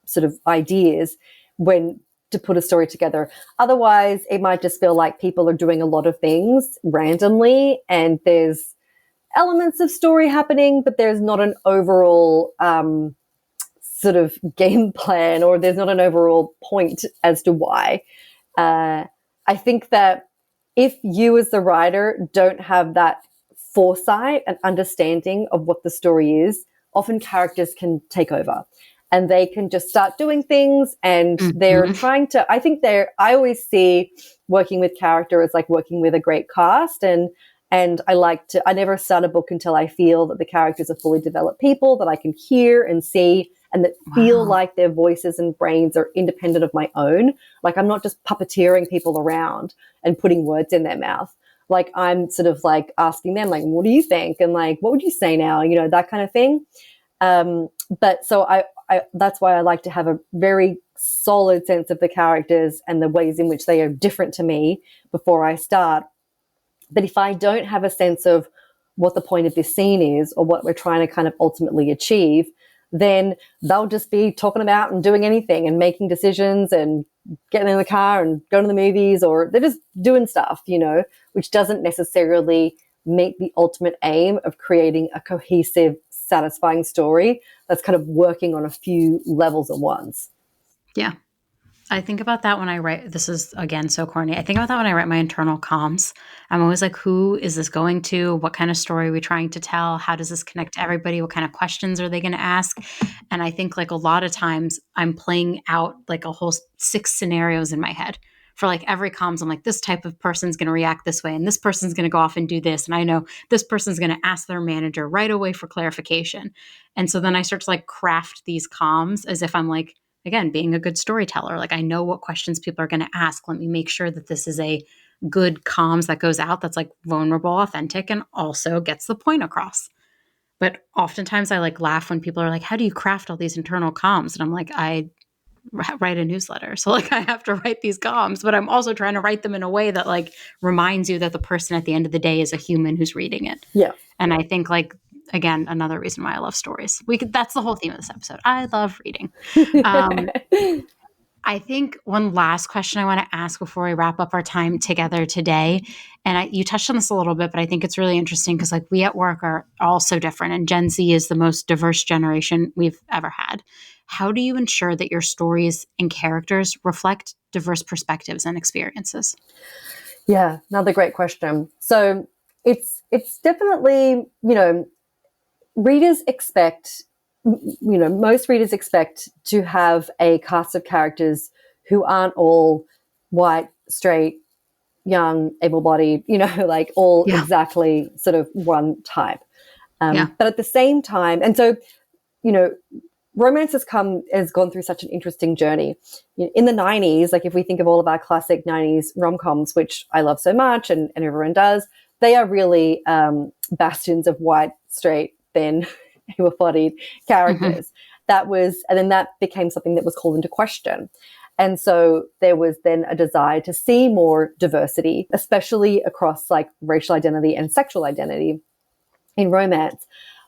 sort of ideas when to put a story together. Otherwise, it might just feel like people are doing a lot of things randomly, and there's elements of story happening, but there's not an overall sort of game plan, or there's not an overall point as to why. I think that if you as the writer don't have that foresight and understanding of what the story is, often characters can take over. and they can just start doing things, and they're Mm-hmm. trying to, I always see working with character as like working with a great cast, and I never start a book until I feel that the characters are fully developed people that I can hear and see and that feel Wow. like their voices and brains are independent of my own. Like I'm not just puppeteering people around and putting words in their mouth. Like I'm sort of like asking them, like, what do you think? And like, what would you say now? You know, that kind of thing. But so I that's why I like to have a very solid sense of the characters and the ways in which they are different to me before I start. But if I don't have a sense of what the point of this scene is or what we're trying to kind of ultimately achieve, then they'll just be talking about and doing anything and making decisions and getting in the car and going to the movies, or they're just doing stuff, you know, which doesn't necessarily meet the ultimate aim of creating a cohesive, satisfying story that's kind of working on a few levels at once. Yeah. I think about that when I write. This is again so corny. I think about that when I write my internal comms. I'm always like, who is this going to? What kind of story are we trying to tell? How does this connect to everybody? What kind of questions are they going to ask? And I think like a lot of times I'm playing out like a whole 6 scenarios in my head for like every comms. I'm like, this type of person's going to react this way, and this person's going to go off and do this. And I know this person's going to ask their manager right away for clarification. And so then I start to like craft these comms as if I'm like, again, being a good storyteller. Like I know what questions people are going to ask. Let me make sure that this is a good comms that goes out that's like vulnerable, authentic, and also gets the point across. But oftentimes I like laugh when people are like, how do you craft all these internal comms? And I'm like, I write a newsletter. So like I have to write these comms, but I'm also trying to write them in a way that like reminds you that the person at the end of the day is a human who's reading it. Yeah. And I think like, again, another reason why I love stories. That's the whole theme of this episode. I love reading. Um, I think one last question I want to ask before we wrap up our time together today, and you touched on this a little bit, but I think it's really interesting because like we at work are all so different, and Gen Z is the most diverse generation we've ever had. How do you ensure that your stories and characters reflect diverse perspectives and experiences? Yeah, another great question. So it's definitely, you know, readers expect, you know, most readers expect to have a cast of characters who aren't all white, straight, young, able-bodied, you know, like all Yeah. exactly sort of one type. Yeah. But at the same time, and so, you know, romance has gone through such an interesting journey. In the 90s, like if we think of all of our classic 90s rom-coms, which I love so much and everyone does, they are really bastions of white, straight, thin, able-bodied Mm-hmm. characters. And then that became something that was called into question. And so there was then a desire to see more diversity, especially across like racial identity and sexual identity in romance.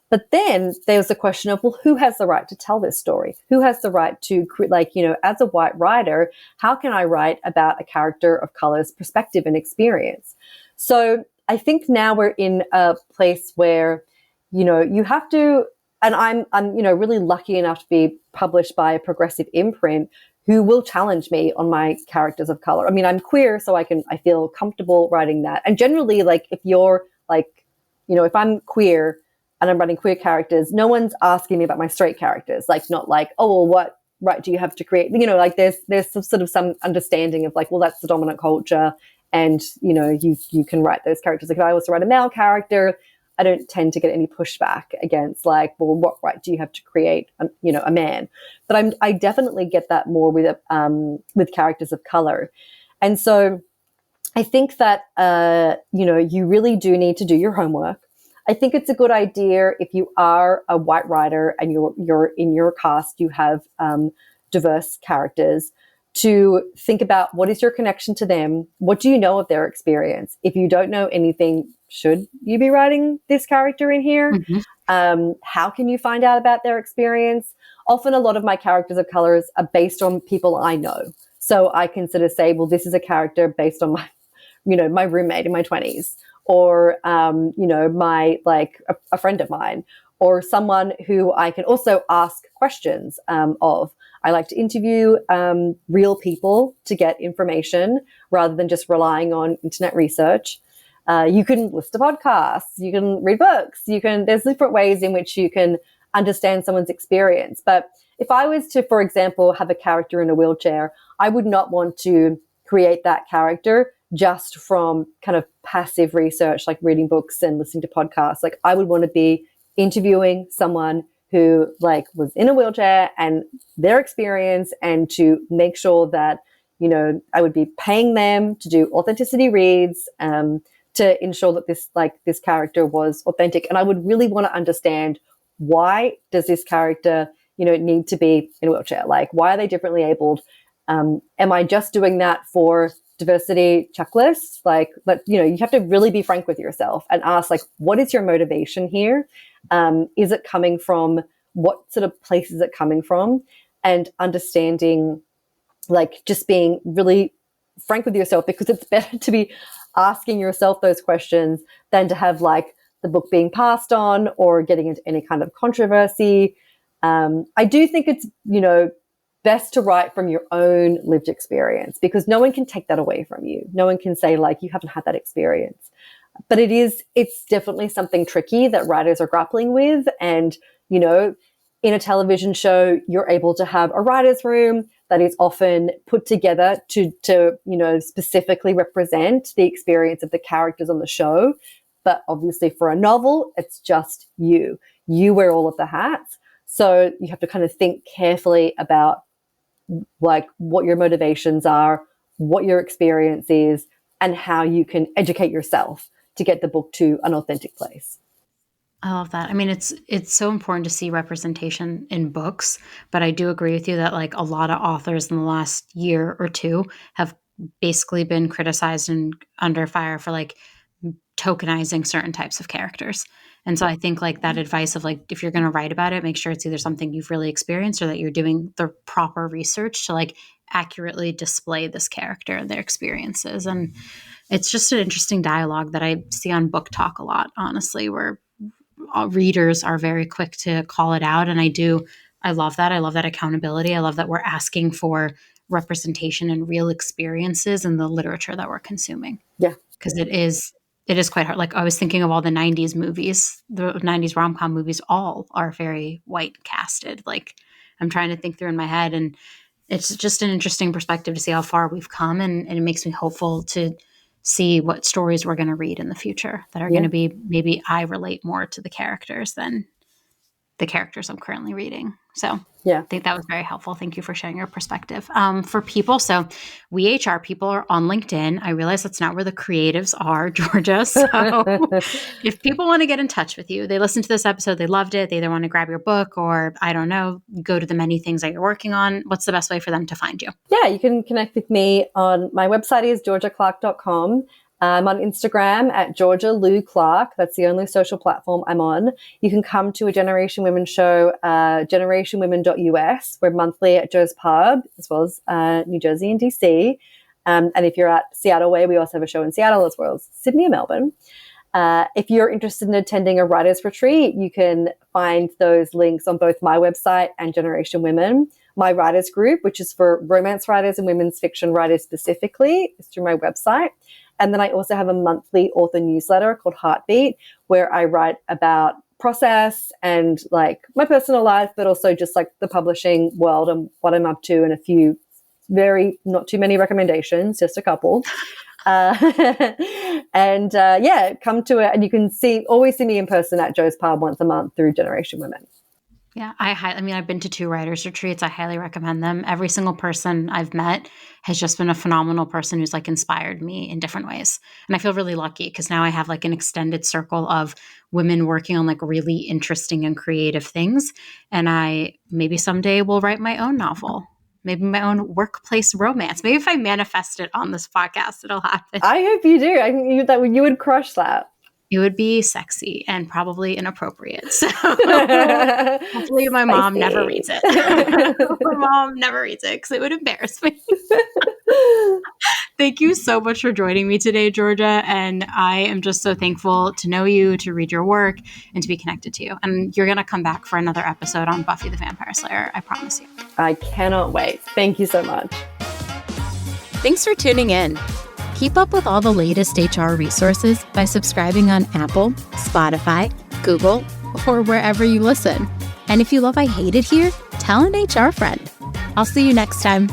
But then there was the question of, well, who has the right to tell this story? Who has the right to, like, you know, as a white writer, how can I write about a character of color's perspective and experience? So I think now we're in a place where, you know, you have to, and I'm, you know, really lucky enough to be published by a progressive imprint who will challenge me on my characters of color. I mean, I'm queer, so I feel comfortable writing that. And generally, like, if you're like, you know, if I'm queer and I'm writing queer characters, no one's asking me about my straight characters. Like, not like, oh, well, what right do you have to create? You know, like there's some sort of some understanding of like, well, that's the dominant culture, and you know, you can write those characters. Like if I was to write a male character, I don't tend to get any pushback against like, well, what right do you have to create, you know, a man? But I definitely get that more with characters of color, and so I think that you know, you really do need to do your homework. I think it's a good idea if you are a white writer and you're in your cast, you have diverse characters, to think about what is your connection to them. What do you know of their experience? If you don't know anything, should you be writing this character in here? Mm-hmm. How can you find out about their experience? Often a lot of my characters of colors are based on people I know. So I can sort of say, well, this is a character based on my, you know, my roommate in my 20s, or, you know, my, like a friend of mine, or someone who I can also ask questions of. I like to interview real people to get information rather than just relying on internet research. You can listen to podcasts, you can read books, there's different ways in which you can understand someone's experience. But if I was to, for example, have a character in a wheelchair, I would not want to create that character just from kind of passive research, like reading books and listening to podcasts. Like I would want to be interviewing someone who like was in a wheelchair and their experience, and to make sure that, you know, I would be paying them to do authenticity reads, to ensure that this character was authentic. And I would really want to understand, why does this character, you know, need to be in a wheelchair? Like, why are they differently abled? Am I just doing that for diversity checklists? Like, but you know, you have to really be frank with yourself and ask, like, what is your motivation here? Is it coming from, what sort of place is it coming from? And understanding, like, just being really frank with yourself, because it's better to be asking yourself those questions than to have like the book being passed on or getting into any kind of controversy. I do think it's, you know, best to write from your own lived experience, because no one can take that away from you. No one can say like, you haven't had that experience. But it's definitely something tricky that writers are grappling with. And, you know, in a television show, you're able to have a writer's room that is often put together to you know, specifically represent the experience of the characters on the show. But obviously for a novel, it's just you. You wear all of the hats. So you have to kind of think carefully about like what your motivations are, what your experience is, and how you can educate yourself to get the book to an authentic place. I love that. I mean, it's so important to see representation in books, but I do agree with you that like a lot of authors in the last year or two have basically been criticized and under fire for like tokenizing certain types of characters. And so I think like that advice of like, if you're going to write about it, make sure it's either something you've really experienced or that you're doing the proper research to like accurately display this character and their experiences. And it's just an interesting dialogue that I see on Book Talk a lot, honestly, where readers are very quick to call it out. And I love that. I love that accountability. I love that we're asking for representation and real experiences in the literature that we're consuming. Yeah. Because it is quite hard. Like I was thinking of all the 90s movies, the 90s rom-com movies, all are very white casted. Like I'm trying to think through in my head, and it's just an interesting perspective to see how far we've come. And it makes me hopeful to see what stories we're going to read in the future that are going to be, maybe I relate more to the characters than the characters I'm currently reading. So I think that was very helpful. Thank you for sharing your perspective. For people, so we HR people are on LinkedIn. I realize that's not where the creatives are, Georgia. So if people want to get in touch with you, they listen to this episode, they loved it, they either want to grab your book or, I don't know, go to the many things that you're working on, what's the best way for them to find you? Yeah, you can connect with me on, my website is georgiaclark.com. I'm on Instagram at Georgia Lou Clark. That's the only social platform I'm on. You can come to a Generation Women show, generationwomen.us. We're monthly at Joe's Pub, as well as New Jersey and DC. And if you're at Seattle way, we also have a show in Seattle, as well as Sydney and Melbourne. If you're interested in attending a writer's retreat, you can find those links on both my website and Generation Women. My writers group, which is for romance writers and women's fiction writers specifically, is through my website. And then I also have a monthly author newsletter called Heartbeat, where I write about process and like my personal life, but also just like the publishing world and what I'm up to, and a few not too many recommendations, just a couple. Come to it, and you can always see me in person at Joe's Pub once a month through Generation Women. Yeah, I mean, I've been to 2 writers' retreats. I highly recommend them. Every single person I've met has just been a phenomenal person who's like inspired me in different ways. And I feel really lucky because now I have like an extended circle of women working on like really interesting and creative things. And I maybe someday will write my own novel, maybe my own workplace romance. Maybe if I manifest it on this podcast, it'll happen. I hope you do. I think that you would crush that. It would be sexy and probably inappropriate. So hopefully my mom never reads it. My mom never reads it because it would embarrass me. Thank you so much for joining me today, Georgia. And I am just so thankful to know you, to read your work, and to be connected to you. And you're going to come back for another episode on Buffy the Vampire Slayer. I promise you. I cannot wait. Thank you so much. Thanks for tuning in. Keep up with all the latest HR resources by subscribing on Apple, Spotify, Google, or wherever you listen. And if you love I Hate It Here, tell an HR friend. I'll see you next time.